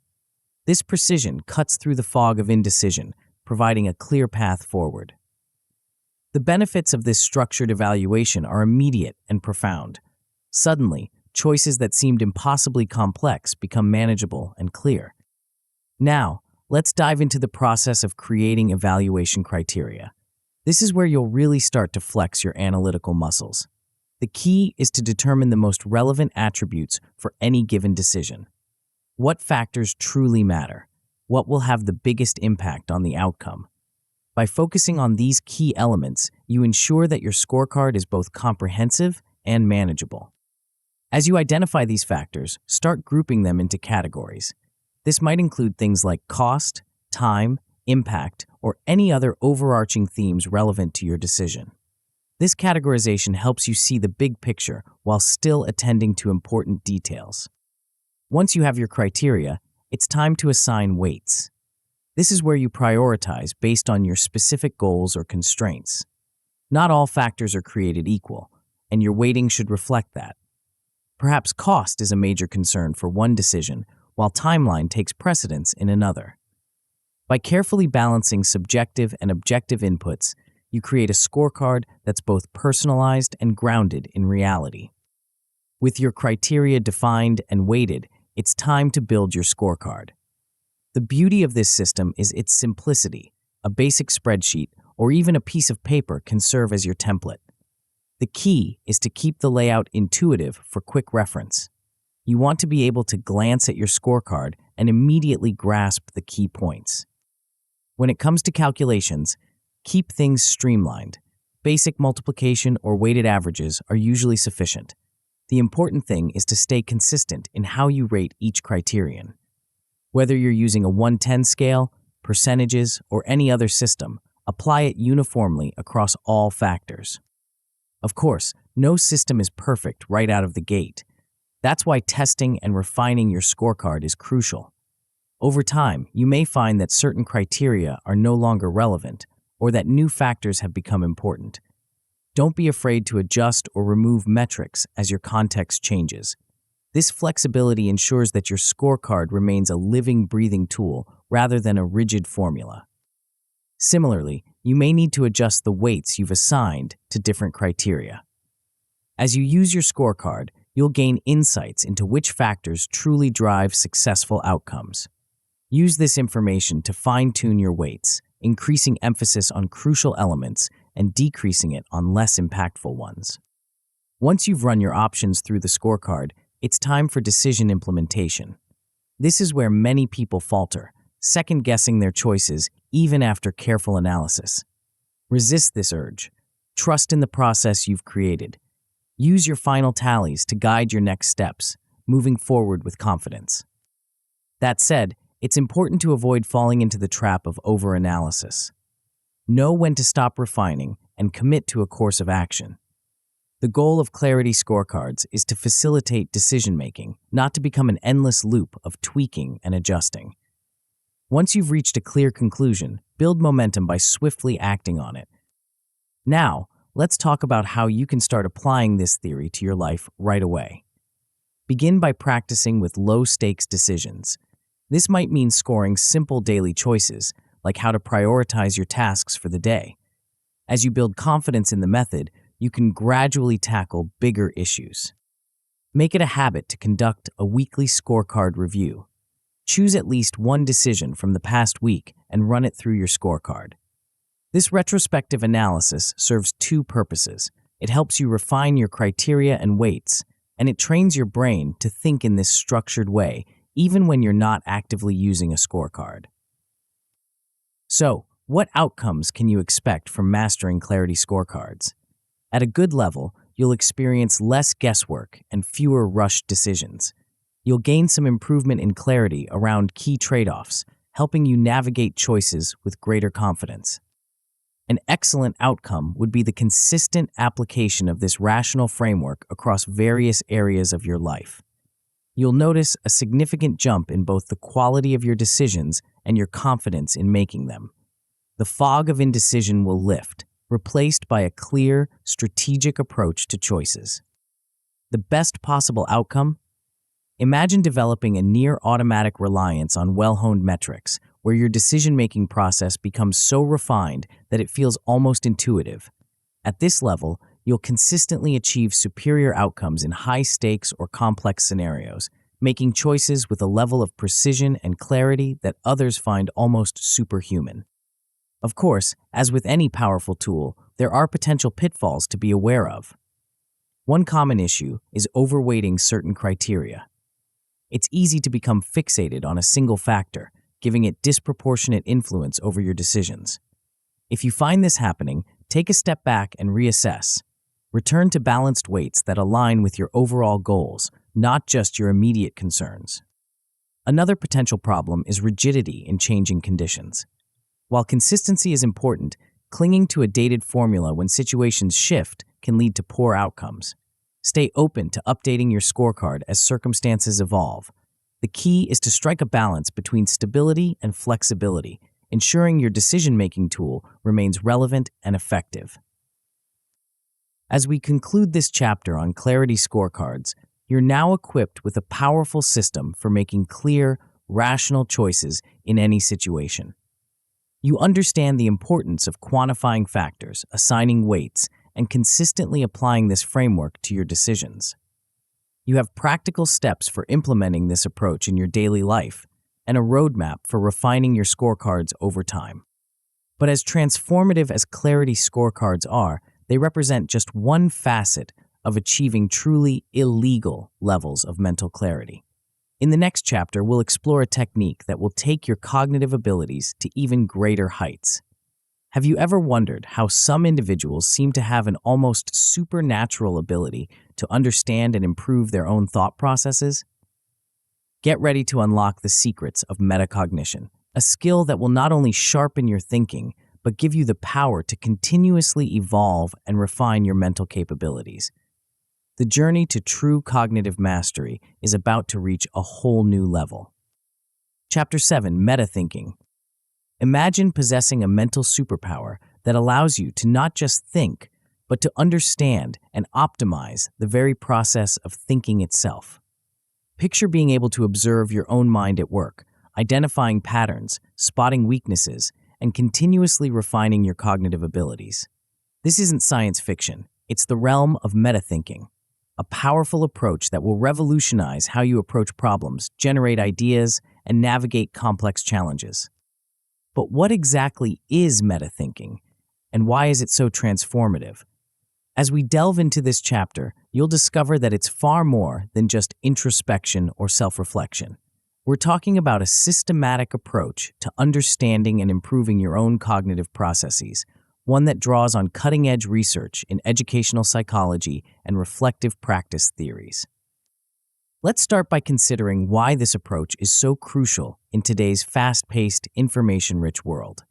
Speaker 1: This precision cuts through the fog of indecision, providing a clear path forward. The benefits of this structured evaluation are immediate and profound. Suddenly, choices that seemed impossibly complex become manageable and clear. Now, let's dive into the process of creating evaluation criteria. This is where you'll really start to flex your analytical muscles. The key is to determine the most relevant attributes for any given decision. What factors truly matter? What will have the biggest impact on the outcome? By focusing on these key elements, you ensure that your scorecard is both comprehensive and manageable. As you identify these factors, start grouping them into categories. This might include things like cost, time, impact, or any other overarching themes relevant to your decision. This categorization helps you see the big picture while still attending to important details. Once you have your criteria, it's time to assign weights. This is where you prioritize based on your specific goals or constraints. Not all factors are created equal, and your weighting should reflect that. Perhaps cost is a major concern for one decision, while timeline takes precedence in another. By carefully balancing subjective and objective inputs, you create a scorecard that's both personalized and grounded in reality. With your criteria defined and weighted, it's time to build your scorecard. The beauty of this system is its simplicity. A basic spreadsheet or even a piece of paper can serve as your template. The key is to keep the layout intuitive for quick reference. You want to be able to glance at your scorecard and immediately grasp the key points. When it comes to calculations, keep things streamlined. Basic multiplication or weighted averages are usually sufficient. The important thing is to stay consistent in how you rate each criterion. Whether you're using a 1-10 scale, percentages, or any other system, apply it uniformly across all factors. Of course, no system is perfect right out of the gate. That's why testing and refining your scorecard is crucial. Over time, you may find that certain criteria are no longer relevant, or that new factors have become important. Don't be afraid to adjust or remove metrics as your context changes. This flexibility ensures that your scorecard remains a living, breathing tool rather than a rigid formula. Similarly, you may need to adjust the weights you've assigned to different criteria. As you use your scorecard, You'll gain insights into which factors truly drive successful outcomes. Use this information to fine-tune your weights, increasing emphasis on crucial elements and decreasing it on less impactful ones. Once you've run your options through the scorecard, it's time for decision implementation. This is where many people falter, second-guessing their choices even after careful analysis. Resist this urge. Trust in the process you've created. Use your final tallies to guide your next steps, moving forward with confidence. That said, it's important to avoid falling into the trap of overanalysis. Know when to stop refining and commit to a course of action. The goal of Clarity Scorecards is to facilitate decision-making, not to become an endless loop of tweaking and adjusting. Once you've reached a clear conclusion, build momentum by swiftly acting on it. Now, let's talk about how you can start applying this theory to your life right away. Begin by practicing with low-stakes decisions. This might mean scoring simple daily choices, like how to prioritize your tasks for the day. As you build confidence in the method, you can gradually tackle bigger issues. Make it a habit to conduct a weekly scorecard review. Choose at least one decision from the past week and run it through your scorecard. This retrospective analysis serves two purposes. It helps you refine your criteria and weights, and it trains your brain to think in this structured way, even when you're not actively using a scorecard. So, what outcomes can you expect from mastering Clarity Scorecards? At a good level, you'll experience less guesswork and fewer rushed decisions. You'll gain some improvement in clarity around key trade-offs, helping you navigate choices with greater confidence. An excellent outcome would be the consistent application of this rational framework across various areas of your life. You'll notice a significant jump in both the quality of your decisions and your confidence in making them. The fog of indecision will lift, replaced by a clear, strategic approach to choices. The best possible outcome? Imagine developing a near-automatic reliance on well-honed metrics, where your decision-making process becomes so refined that it feels almost intuitive. At this level, you'll consistently achieve superior outcomes in high-stakes or complex scenarios, making choices with a level of precision and clarity that others find almost superhuman. Of course, as with any powerful tool, there are potential pitfalls to be aware of. One common issue is overweighting certain criteria. It's easy to become fixated on a single factor, giving it disproportionate influence over your decisions. If you find this happening, take a step back and reassess. Return to balanced weights that align with your overall goals, not just your immediate concerns. Another potential problem is rigidity in changing conditions. While consistency is important, clinging to a dated formula when situations shift can lead to poor outcomes. Stay open to updating your scorecard as circumstances evolve. The key is to strike a balance between stability and flexibility, ensuring your decision-making tool remains relevant and effective. As we conclude this chapter on Clarity Scorecards, you're now equipped with a powerful system for making clear, rational choices in any situation. You understand the importance of quantifying factors, assigning weights, and consistently applying this framework to your decisions. You have practical steps for implementing this approach in your daily life and a roadmap for refining your scorecards over time. But as transformative as Clarity Scorecards are, they represent just one facet of achieving truly illegal levels of mental clarity. In the next chapter, we'll explore a technique that will take your cognitive abilities to even greater heights. Have you ever wondered how some individuals seem to have an almost supernatural ability to understand and improve their own thought processes? Get ready to unlock the secrets of metacognition, a skill that will not only sharpen your thinking, but give you the power to continuously evolve and refine your mental capabilities. The journey to true cognitive mastery is about to reach a whole new level. Chapter 7, Meta-Thinking. Imagine possessing a mental superpower that allows you to not just think, but to understand and optimize the very process of thinking itself. Picture being able to observe your own mind at work, identifying patterns, spotting weaknesses, and continuously refining your cognitive abilities. This isn't science fiction, it's the realm of meta-thinking, a powerful approach that will revolutionize how you approach problems, generate ideas, and navigate complex challenges. But what exactly is metathinking, and why is it so transformative? As we delve into this chapter, you'll discover that it's far more than just introspection or self-reflection. We're talking about a systematic approach to understanding and improving your own cognitive processes, one that draws on cutting-edge research in educational psychology and reflective practice theories. Let's start by considering why this approach is so crucial in today's fast-paced, information-rich world.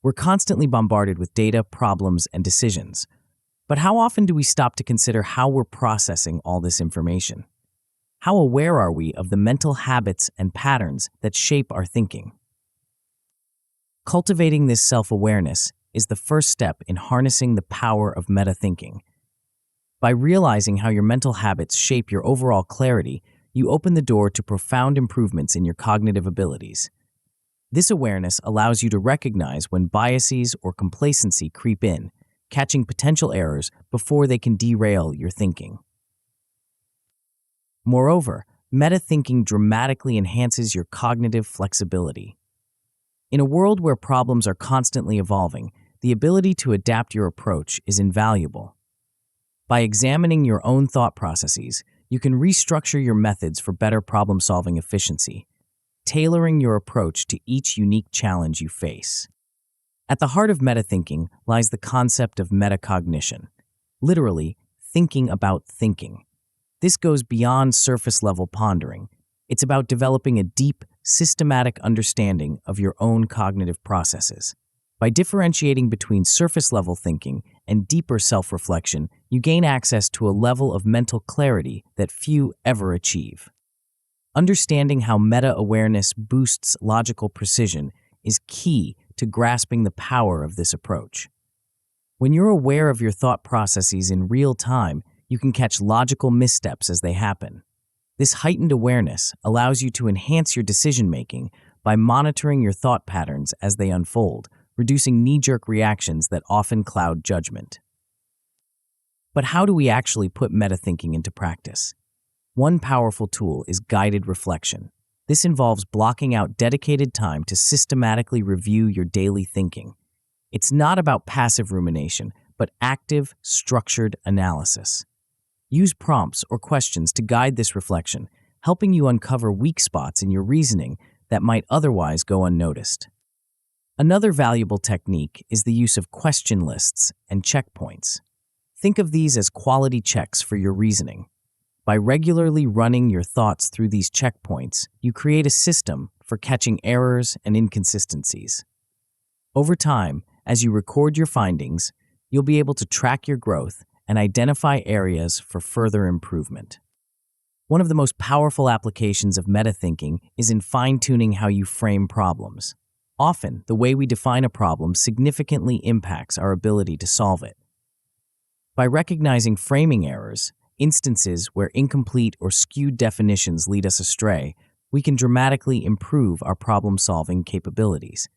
Speaker 1: We're constantly bombarded with data, problems, and decisions. But how often do we stop to consider how we're processing all this information? How aware are we of the mental habits and patterns that shape our thinking? Cultivating this self-awareness is the first step in harnessing the power of metathinking. By realizing how your mental habits shape your overall clarity, you open the door to profound improvements in your cognitive abilities. This awareness allows you to recognize when biases or complacency creep in, catching potential errors before they can derail your thinking. Moreover, metathinking dramatically enhances your cognitive flexibility. In a world where problems are constantly evolving, the ability to adapt your approach is invaluable. By examining your own thought processes, you can restructure your methods for better problem-solving efficiency, tailoring your approach to each unique challenge you face. At the heart of metathinking lies the concept of metacognition, literally, thinking about thinking. This goes beyond surface-level pondering. It's about developing a deep, systematic understanding of your own cognitive processes. By differentiating between surface-level thinking and deeper self-reflection, you gain access to a level of mental clarity that few ever achieve. Understanding how meta-awareness boosts logical precision is key to grasping the power of this approach. When you're aware of your thought processes in real time, you can catch logical missteps as they happen. This heightened awareness allows you to enhance your decision-making by monitoring your thought patterns as they unfold, reducing knee-jerk reactions that often cloud judgment. But how do we actually put metathinking into practice? One powerful tool is guided reflection. This involves blocking out dedicated time to systematically review your daily thinking. It's not about passive rumination, but active, structured analysis. Use prompts or questions to guide this reflection, helping you uncover weak spots in your reasoning that might otherwise go unnoticed. Another valuable technique is the use of question lists and checkpoints. Think of these as quality checks for your reasoning. By regularly running your thoughts through these checkpoints, you create a system for catching errors and inconsistencies. Over time, as you record your findings, you'll be able to track your growth and identify areas for further improvement. One of the most powerful applications of metathinking is in fine-tuning how you frame problems. Often, the way we define a problem significantly impacts our ability to solve it. By recognizing framing errors, instances where incomplete or skewed definitions lead us astray, we can dramatically improve our problem-solving capabilities.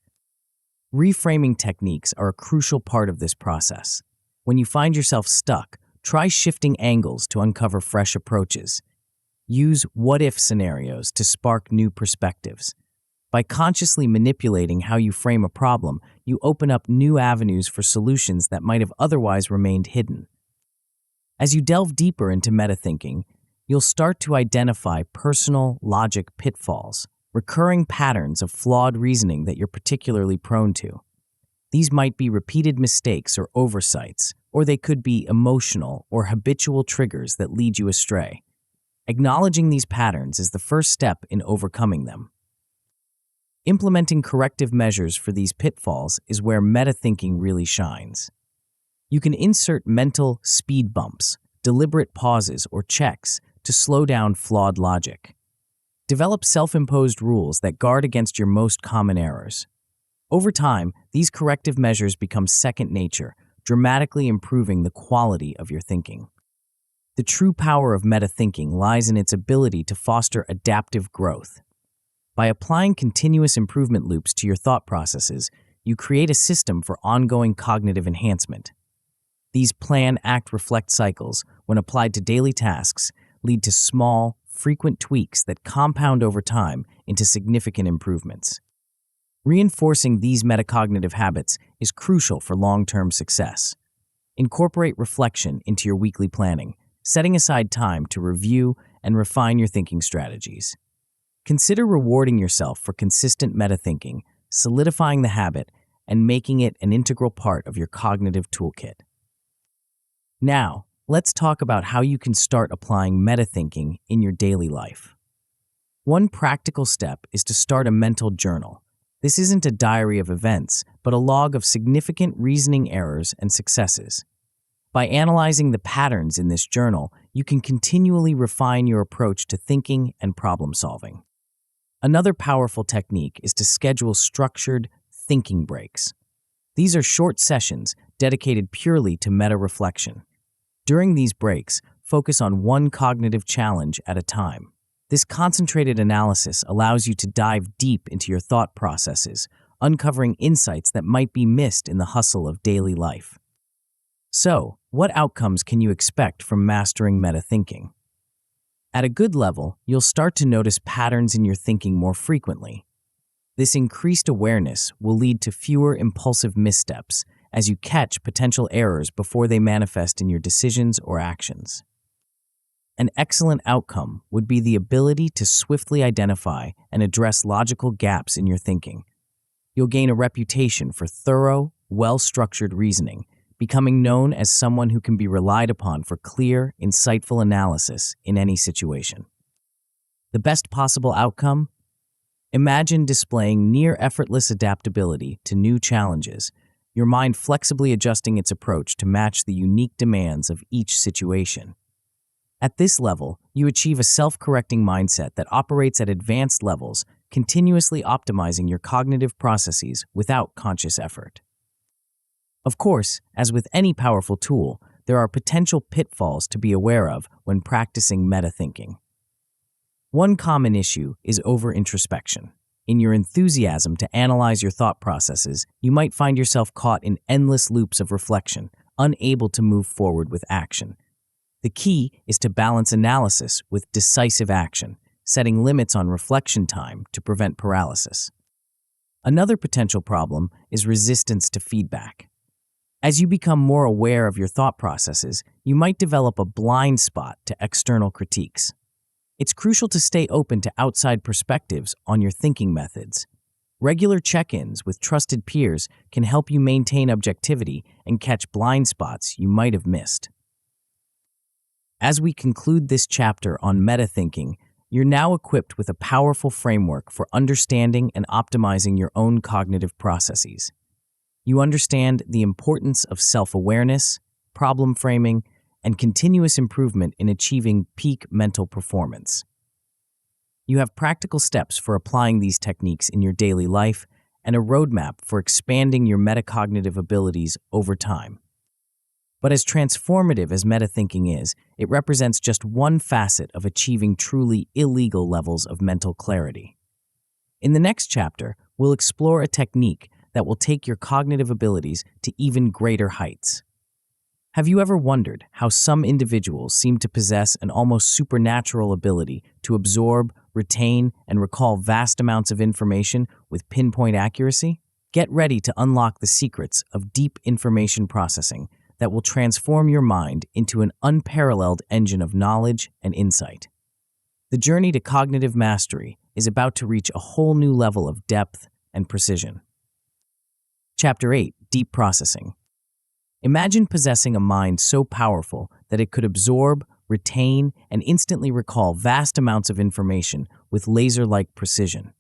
Speaker 1: Reframing techniques are a crucial part of this process. When you find yourself stuck, try shifting angles to uncover fresh approaches. Use what-if scenarios to spark new perspectives. By consciously manipulating how you frame a problem, you open up new avenues for solutions that might have otherwise remained hidden. As you delve deeper into metathinking, you'll start to identify personal logic pitfalls, recurring patterns of flawed reasoning that you're particularly prone to. These might be repeated mistakes or oversights, or they could be emotional or habitual triggers that lead you astray. Acknowledging these patterns is the first step in overcoming them. Implementing corrective measures for these pitfalls is where metathinking really shines. You can insert mental speed bumps, deliberate pauses, or checks to slow down flawed logic. Develop self-imposed rules that guard against your most common errors. Over time, these corrective measures become second nature, dramatically improving the quality of your thinking. The true power of metathinking lies in its ability to foster adaptive growth. By applying continuous improvement loops to your thought processes, you create a system for ongoing cognitive enhancement. These plan, act, reflect cycles, when applied to daily tasks, lead to small, frequent tweaks that compound over time into significant improvements. Reinforcing these metacognitive habits is crucial for long-term success. Incorporate reflection into your weekly planning, setting aside time to review and refine your thinking strategies. Consider rewarding yourself for consistent metathinking, solidifying the habit, and making it an integral part of your cognitive toolkit. Now, let's talk about how you can start applying metathinking in your daily life. One practical step is to start a mental journal. This isn't a diary of events, but a log of significant reasoning errors and successes. By analyzing the patterns in this journal, you can continually refine your approach to thinking and problem solving. Another powerful technique is to schedule structured thinking breaks. These are short sessions dedicated purely to meta-reflection. During these breaks, focus on one cognitive challenge at a time. This concentrated analysis allows you to dive deep into your thought processes, uncovering insights that might be missed in the hustle of daily life. So, what outcomes can you expect from mastering metathinking? At a good level, you'll start to notice patterns in your thinking more frequently. This increased awareness will lead to fewer impulsive missteps as you catch potential errors before they manifest in your decisions or actions. An excellent outcome would be the ability to swiftly identify and address logical gaps in your thinking. You'll gain a reputation for thorough, well-structured reasoning, becoming known as someone who can be relied upon for clear, insightful analysis in any situation. The best possible outcome? Imagine displaying near-effortless adaptability to new challenges, your mind flexibly adjusting its approach to match the unique demands of each situation. At this level, you achieve a self-correcting mindset that operates at advanced levels, continuously optimizing your cognitive processes without conscious effort. Of course, as with any powerful tool, there are potential pitfalls to be aware of when practicing metathinking. One common issue is over-introspection. In your enthusiasm to analyze your thought processes, you might find yourself caught in endless loops of reflection, unable to move forward with action. The key is to balance analysis with decisive action, setting limits on reflection time to prevent paralysis. Another potential problem is resistance to feedback. As you become more aware of your thought processes, you might develop a blind spot to external critiques. It's crucial to stay open to outside perspectives on your thinking methods. Regular check-ins with trusted peers can help you maintain objectivity and catch blind spots you might have missed. As we conclude this chapter on metathinking, you're now equipped with a powerful framework for understanding and optimizing your own cognitive processes. You understand the importance of self-awareness, problem framing, and continuous improvement in achieving peak mental performance. You have practical steps for applying these techniques in your daily life and a roadmap for expanding your metacognitive abilities over time. But as transformative as metathinking is, it represents just one facet of achieving truly illegal levels of mental clarity. In the next chapter, we'll explore a technique that will take your cognitive abilities to even greater heights. Have you ever wondered how some individuals seem to possess an almost supernatural ability to absorb, retain, and recall vast amounts of information with pinpoint accuracy? Get ready to unlock the secrets of deep information processing that will transform your mind into an unparalleled engine of knowledge and insight. The journey to cognitive mastery is about to reach a whole new level of depth and precision. Chapter 8: Deep Processing. Imagine possessing a mind so powerful that it could absorb, retain, and instantly recall vast amounts of information with laser-like precision.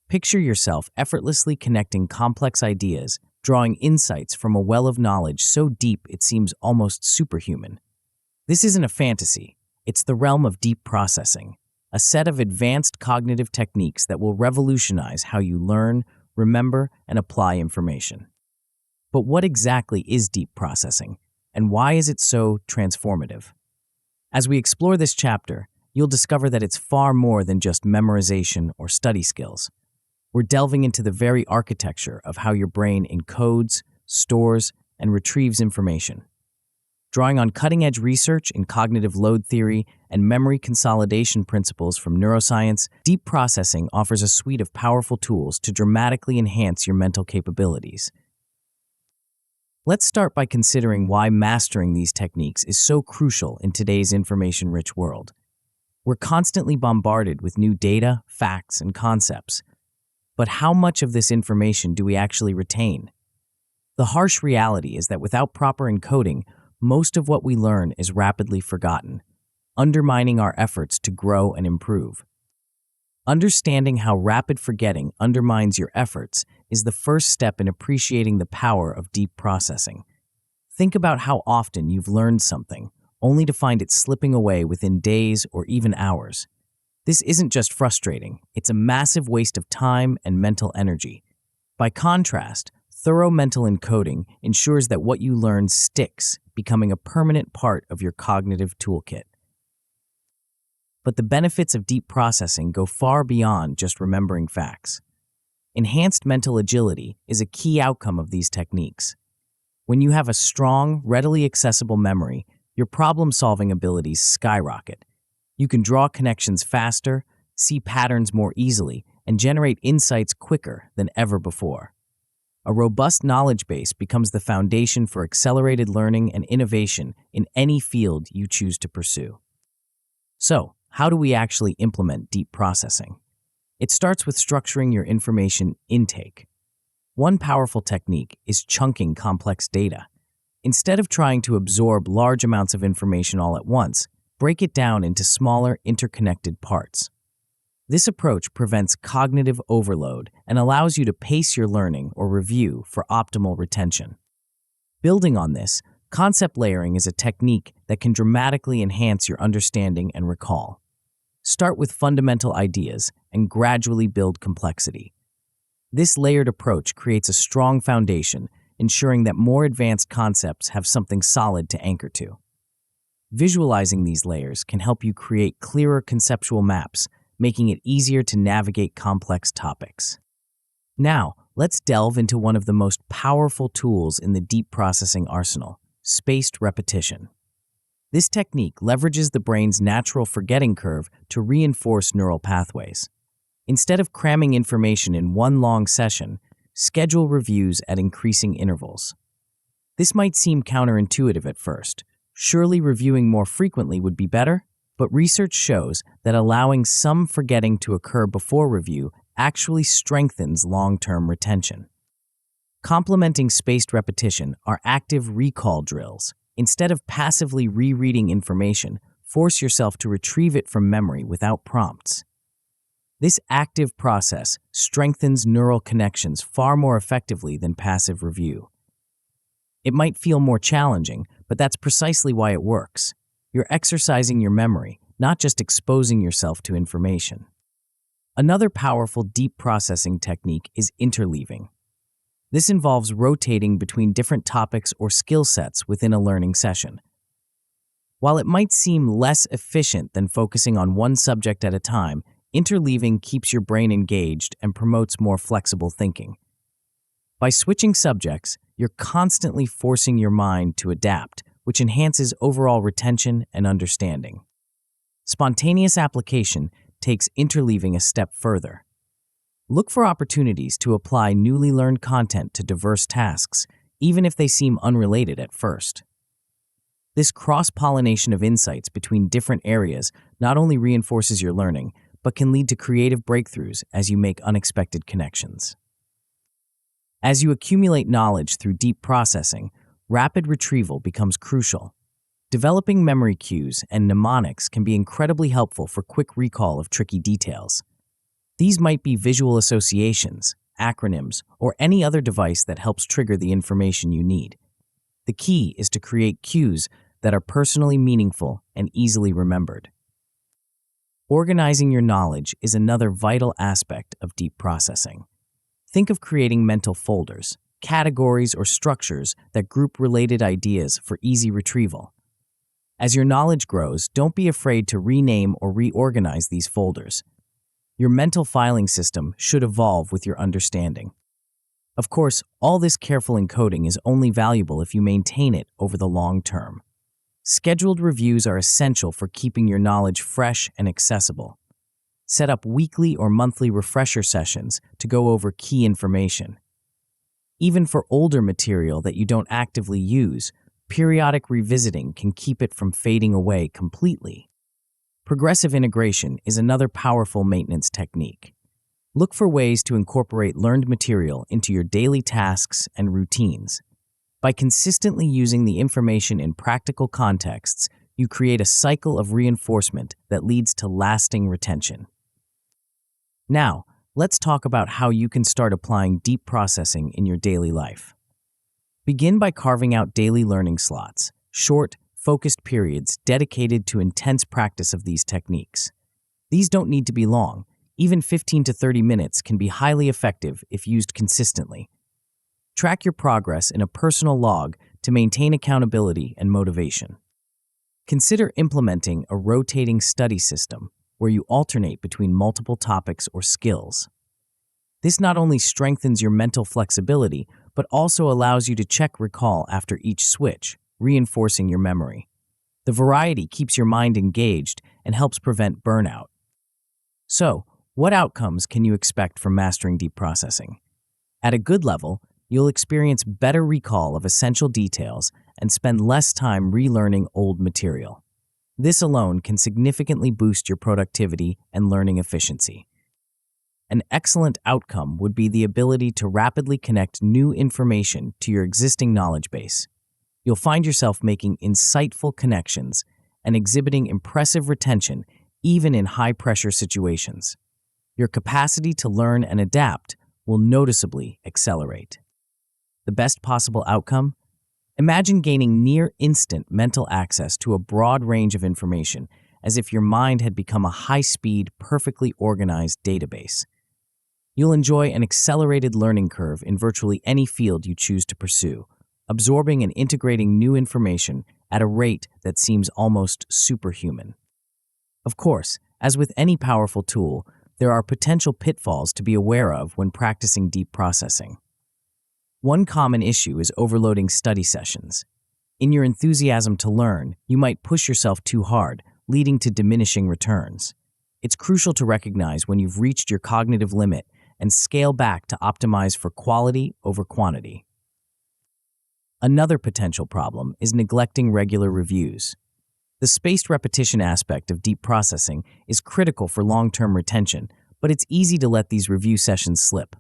Speaker 1: Picture yourself effortlessly connecting complex ideas, drawing insights from a well of knowledge so deep it seems almost superhuman. This isn't a fantasy, it's the realm of deep processing, a set of advanced cognitive techniques that will revolutionize how you learn, remember, and apply information. But what exactly is deep processing, and why is it so transformative? As we explore this chapter, you'll discover that it's far more than just memorization or study skills. We're delving into the very architecture of how your brain encodes, stores, and retrieves information. Drawing on cutting-edge research in cognitive load theory and memory consolidation principles from neuroscience, deep processing offers a suite of powerful tools to dramatically enhance your mental capabilities. Let's start by considering why mastering these techniques is so crucial in today's information-rich world. We're constantly bombarded with new data, facts, and concepts. But how much of this information do we actually retain? The harsh reality is that without proper encoding, most of what we learn is rapidly forgotten, undermining our efforts to grow and improve. Understanding how rapid forgetting undermines your efforts is the first step in appreciating the power of deep processing. Think about how often you've learned something, only to find it slipping away within days or even hours. This isn't just frustrating, it's a massive waste of time and mental energy. By contrast, thorough mental encoding ensures that what you learn sticks, becoming a permanent part of your cognitive toolkit. But the benefits of deep processing go far beyond just remembering facts. Enhanced mental agility is a key outcome of these techniques. When you have a strong, readily accessible memory, your problem-solving abilities skyrocket. You can draw connections faster, see patterns more easily, and generate insights quicker than ever before. A robust knowledge base becomes the foundation for accelerated learning and innovation in any field you choose to pursue. So, how do we actually implement deep processing? It starts with structuring your information intake. One powerful technique is chunking complex data. Instead of trying to absorb large amounts of information all at once, break it down into smaller, interconnected parts. This approach prevents cognitive overload and allows you to pace your learning or review for optimal retention. Building on this, concept layering is a technique that can dramatically enhance your understanding and recall. Start with fundamental ideas and gradually build complexity. This layered approach creates a strong foundation, ensuring that more advanced concepts have something solid to anchor to. Visualizing these layers can help you create clearer conceptual maps, making it easier to navigate complex topics. Now, let's delve into one of the most powerful tools in the deep processing arsenal, spaced repetition. This technique leverages the brain's natural forgetting curve to reinforce neural pathways. Instead of cramming information in one long session, schedule reviews at increasing intervals. This might seem counterintuitive at first. Surely reviewing more frequently would be better? But research shows that allowing some forgetting to occur before review actually strengthens long-term retention. Complementing spaced repetition are active recall drills. Instead of passively rereading information, force yourself to retrieve it from memory without prompts. This active process strengthens neural connections far more effectively than passive review. It might feel more challenging, but that's precisely why it works. You're exercising your memory, not just exposing yourself to information. Another powerful deep processing technique is interleaving. This involves rotating between different topics or skill sets within a learning session. While it might seem less efficient than focusing on one subject at a time, interleaving keeps your brain engaged and promotes more flexible thinking. By switching subjects, you're constantly forcing your mind to adapt, which enhances overall retention and understanding. Spontaneous application takes interleaving a step further. Look for opportunities to apply newly learned content to diverse tasks, even if they seem unrelated at first. This cross-pollination of insights between different areas not only reinforces your learning, but can lead to creative breakthroughs as you make unexpected connections. As you accumulate knowledge through deep processing, rapid retrieval becomes crucial. Developing memory cues and mnemonics can be incredibly helpful for quick recall of tricky details. These might be visual associations, acronyms, or any other device that helps trigger the information you need. The key is to create cues that are personally meaningful and easily remembered. Organizing your knowledge is another vital aspect of deep processing. Think of creating mental folders, categories, or structures that group related ideas for easy retrieval. As your knowledge grows, don't be afraid to rename or reorganize these folders. Your mental filing system should evolve with your understanding. Of course, all this careful encoding is only valuable if you maintain it over the long term. Scheduled reviews are essential for keeping your knowledge fresh and accessible. Set up weekly or monthly refresher sessions to go over key information. Even for older material that you don't actively use, periodic revisiting can keep it from fading away completely. Progressive integration is another powerful maintenance technique. Look for ways to incorporate learned material into your daily tasks and routines. By consistently using the information in practical contexts, you create a cycle of reinforcement that leads to lasting retention. Now, let's talk about how you can start applying deep processing in your daily life. Begin by carving out daily learning slots, short, focused periods dedicated to intense practice of these techniques. These don't need to be long. Even 15 to 30 minutes can be highly effective if used consistently. Track your progress in a personal log to maintain accountability and motivation. Consider implementing a rotating study system where you alternate between multiple topics or skills. This not only strengthens your mental flexibility, but also allows you to check recall after each switch, reinforcing your memory. The variety keeps your mind engaged and helps prevent burnout. So, what outcomes can you expect from mastering deep processing? At a good level, you'll experience better recall of essential details and spend less time relearning old material. This alone can significantly boost your productivity and learning efficiency. An excellent outcome would be the ability to rapidly connect new information to your existing knowledge base. You'll find yourself making insightful connections and exhibiting impressive retention even in high-pressure situations. Your capacity to learn and adapt will noticeably accelerate. The best possible outcome? Imagine gaining near-instant mental access to a broad range of information, as if your mind had become a high-speed, perfectly organized database. You'll enjoy an accelerated learning curve in virtually any field you choose to pursue, absorbing and integrating new information at a rate that seems almost superhuman. Of course, as with any powerful tool, there are potential pitfalls to be aware of when practicing deep processing. One common issue is overloading study sessions. In your enthusiasm to learn, you might push yourself too hard, leading to diminishing returns. It's crucial to recognize when you've reached your cognitive limit and scale back to optimize for quality over quantity. Another potential problem is neglecting regular reviews. The spaced repetition aspect of deep processing is critical for long-term retention, but it's easy to let these review sessions slip.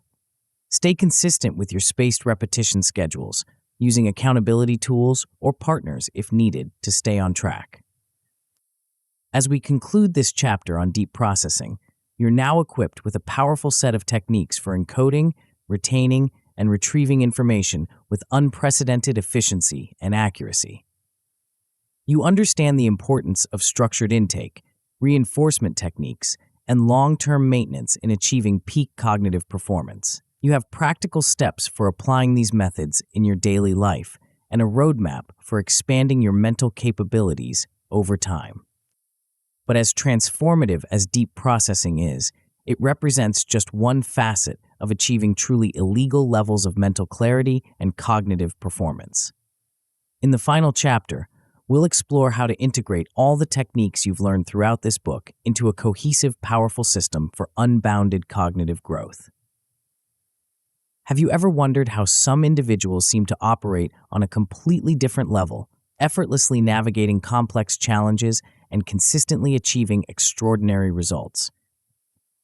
Speaker 1: Stay consistent with your spaced repetition schedules, using accountability tools or partners if needed to stay on track. As we conclude this chapter on deep processing, you're now equipped with a powerful set of techniques for encoding, retaining, and retrieving information with unprecedented efficiency and accuracy. You understand the importance of structured intake, reinforcement techniques, and long-term maintenance in achieving peak cognitive performance. You have practical steps for applying these methods in your daily life and a roadmap for expanding your mental capabilities over time. But as transformative as deep processing is, it represents just one facet of achieving truly illegal levels of mental clarity and cognitive performance. In the final chapter, we'll explore how to integrate all the techniques you've learned throughout this book into a cohesive, powerful system for unbounded cognitive growth. Have you ever wondered how some individuals seem to operate on a completely different level, effortlessly navigating complex challenges and consistently achieving extraordinary results?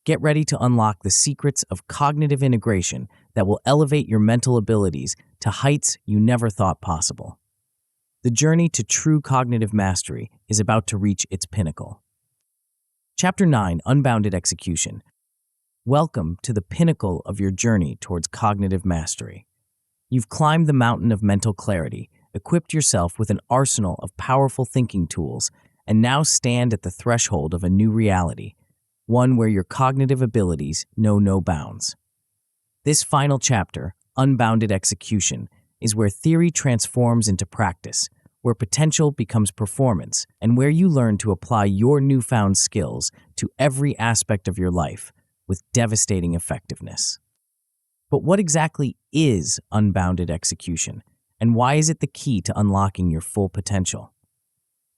Speaker 1: Get ready to unlock the secrets of cognitive integration that will elevate your mental abilities to heights you never thought possible. The journey to true cognitive mastery is about to reach its pinnacle. Chapter 9, Unbounded Execution. Welcome to the pinnacle of your journey towards cognitive mastery. You've climbed the mountain of mental clarity, equipped yourself with an arsenal of powerful thinking tools, and now stand at the threshold of a new reality, one where your cognitive abilities know no bounds. This final chapter, Unbounded Execution, is where theory transforms into practice, where potential becomes performance, and where you learn to apply your newfound skills to every aspect of your life with devastating effectiveness. But what exactly is unbounded execution, and why is it the key to unlocking your full potential?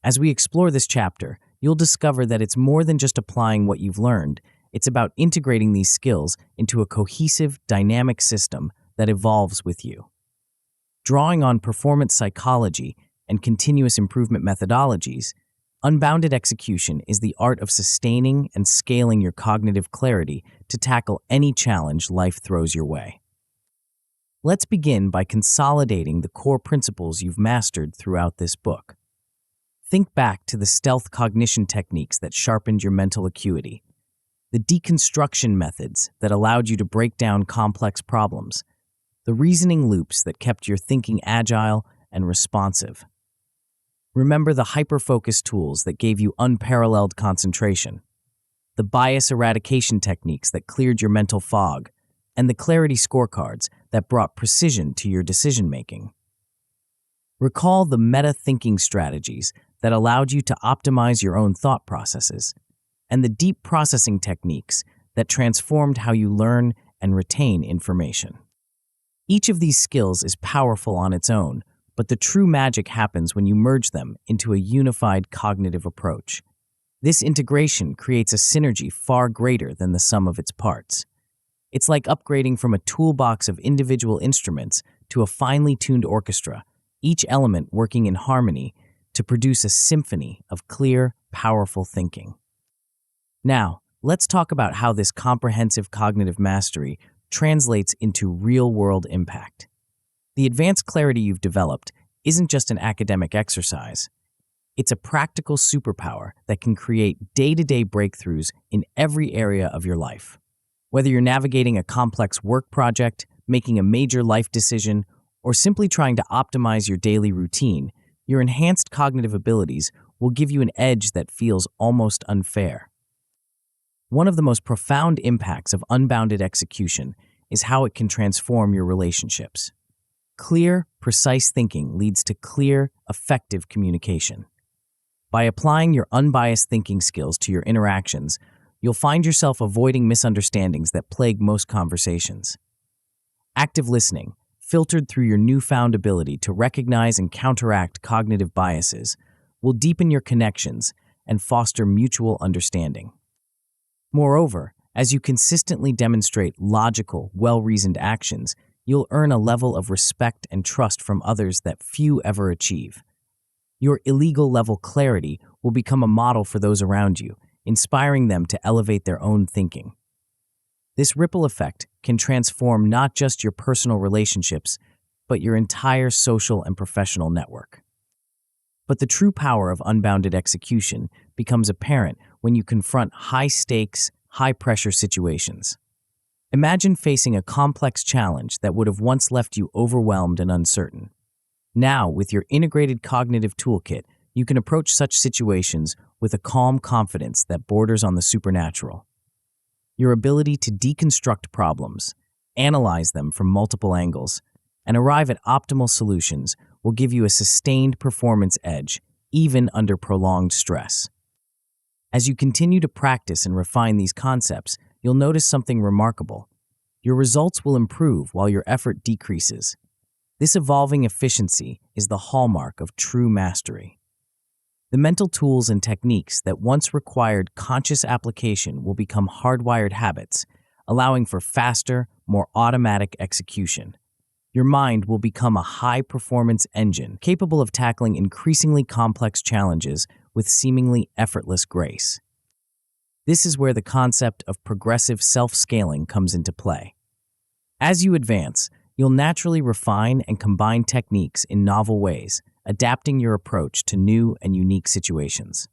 Speaker 1: As we explore this chapter, you'll discover that it's more than just applying what you've learned. It's about integrating these skills into a cohesive, dynamic system that evolves with you. Drawing on performance psychology and continuous improvement methodologies, Unbounded Execution is the art of sustaining and scaling your cognitive clarity to tackle any challenge life throws your way. Let's begin by consolidating the core principles you've mastered throughout this book. Think back to the stealth cognition techniques that sharpened your mental acuity, the deconstruction methods that allowed you to break down complex problems, the reasoning loops that kept your thinking agile and responsive. Remember the hyper-focus tools that gave you unparalleled concentration, the bias eradication techniques that cleared your mental fog, and the clarity scorecards that brought precision to your decision-making. Recall the meta-thinking strategies that allowed you to optimize your own thought processes, and the deep processing techniques that transformed how you learn and retain information. Each of these skills is powerful on its own, but the true magic happens when you merge them into a unified cognitive approach. This integration creates a synergy far greater than the sum of its parts. It's like upgrading from a toolbox of individual instruments to a finely tuned orchestra, each element working in harmony to produce a symphony of clear, powerful thinking. Now, let's talk about how this comprehensive cognitive mastery translates into real-world impact. The advanced clarity you've developed isn't just an academic exercise. It's a practical superpower that can create day-to-day breakthroughs in every area of your life. Whether you're navigating a complex work project, making a major life decision, or simply trying to optimize your daily routine, your enhanced cognitive abilities will give you an edge that feels almost unfair. One of the most profound impacts of Unbounded Execution is how it can transform your relationships. Clear, precise thinking leads to clear, effective communication. By applying your unbiased thinking skills to your interactions, you'll find yourself avoiding misunderstandings that plague most conversations. Active listening, filtered through your newfound ability to recognize and counteract cognitive biases, will deepen your connections and foster mutual understanding. Moreover, as you consistently demonstrate logical, well-reasoned actions, you'll earn a level of respect and trust from others that few ever achieve. Your illegal level clarity will become a model for those around you, inspiring them to elevate their own thinking. This ripple effect can transform not just your personal relationships, but your entire social and professional network. But the true power of Unbounded Execution becomes apparent when you confront high-stakes, high-pressure situations. Imagine facing a complex challenge that would have once left you overwhelmed and uncertain. Now, with your integrated cognitive toolkit, you can approach such situations with a calm confidence that borders on the supernatural. Your ability to deconstruct problems, analyze them from multiple angles, and arrive at optimal solutions will give you a sustained performance edge, even under prolonged stress. As you continue to practice and refine these concepts, you'll notice something remarkable. Your results will improve while your effort decreases. This evolving efficiency is the hallmark of true mastery. The mental tools and techniques that once required conscious application will become hardwired habits, allowing for faster, more automatic execution. Your mind will become a high-performance engine capable of tackling increasingly complex challenges with seemingly effortless grace. This is where the concept of progressive self-scaling comes into play. As you advance, you'll naturally refine and combine techniques in novel ways, adapting your approach to new and unique situations.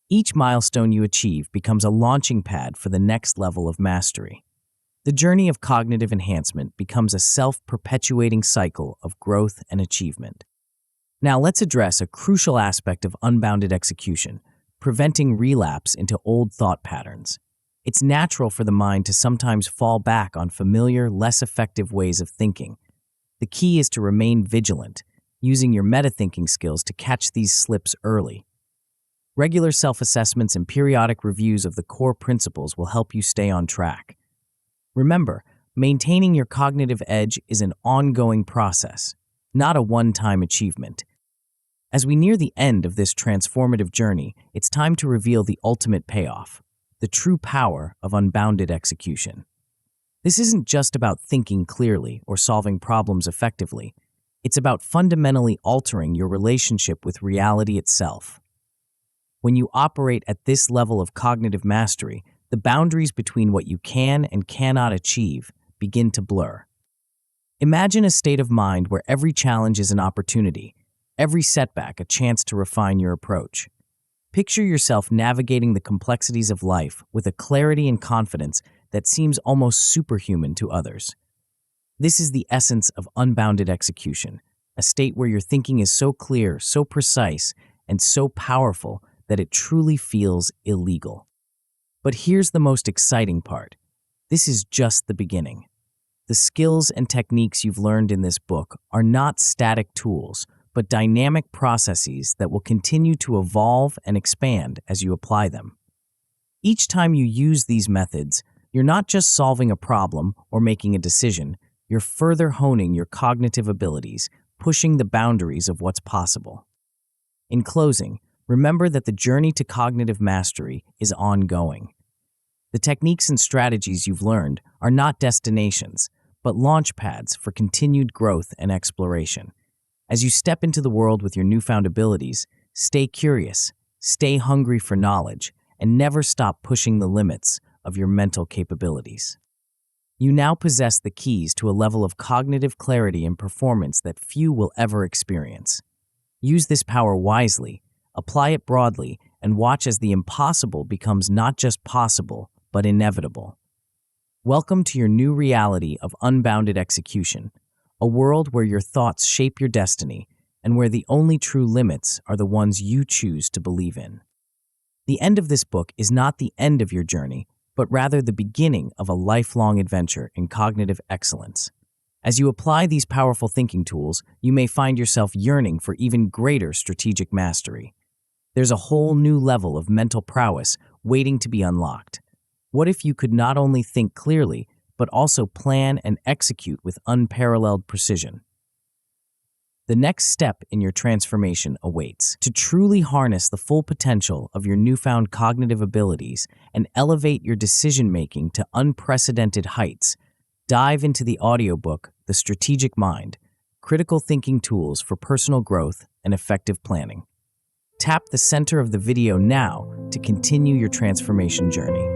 Speaker 1: Each milestone you achieve becomes a launching pad for the next level of mastery. The journey of cognitive enhancement becomes a self-perpetuating cycle of growth and achievement. Now let's address a crucial aspect of Unbounded Execution, preventing relapse into old thought patterns. It's natural for the mind to sometimes fall back on familiar, less effective ways of thinking. The key is to remain vigilant, using your meta-thinking skills to catch these slips early. Regular self-assessments and periodic reviews of the core principles will help you stay on track. Remember, maintaining your cognitive edge is an ongoing process, not a one-time achievement. As we near the end of this transformative journey, it's time to reveal the ultimate payoff, the true power of unbounded execution. This isn't just about thinking clearly or solving problems effectively. It's about fundamentally altering your relationship with reality itself. When you operate at this level of cognitive mastery, the boundaries between what you can and cannot achieve begin to blur. Imagine a state of mind where every challenge is an opportunity, every setback a chance to refine your approach. Picture yourself navigating the complexities of life with a clarity and confidence that seems almost superhuman to others. This is the essence of unbounded execution, a state where your thinking is so clear, so precise, and so powerful that it truly feels illegal. But here's the most exciting part. This is just the beginning. The skills and techniques you've learned in this book are not static tools, but dynamic processes that will continue to evolve and expand as you apply them. Each time you use these methods, you're not just solving a problem or making a decision, you're further honing your cognitive abilities, pushing the boundaries of what's possible. In closing, remember that the journey to cognitive mastery is ongoing. The techniques and strategies you've learned are not destinations, but launch pads for continued growth and exploration. As you step into the world with your newfound abilities, stay curious, stay hungry for knowledge, and never stop pushing the limits of your mental capabilities. You now possess the keys to a level of cognitive clarity and performance that few will ever experience. Use this power wisely, apply it broadly, and watch as the impossible becomes not just possible, but inevitable. Welcome to your new reality of unbounded execution, a world where your thoughts shape your destiny and where the only true limits are the ones you choose to believe in. The end of this book is not the end of your journey, but rather the beginning of a lifelong adventure in cognitive excellence. As you apply these powerful thinking tools, you may find yourself yearning for even greater strategic mastery. There's a whole new level of mental prowess waiting to be unlocked. What if you could not only think clearly, but also plan and execute with unparalleled precision? The next step in your transformation awaits. To truly harness the full potential of your newfound cognitive abilities and elevate your decision-making to unprecedented heights, dive into the audiobook, The Strategic Mind, Critical Thinking Tools for Personal Growth and Effective Planning. Tap the center of the video now to continue your transformation journey.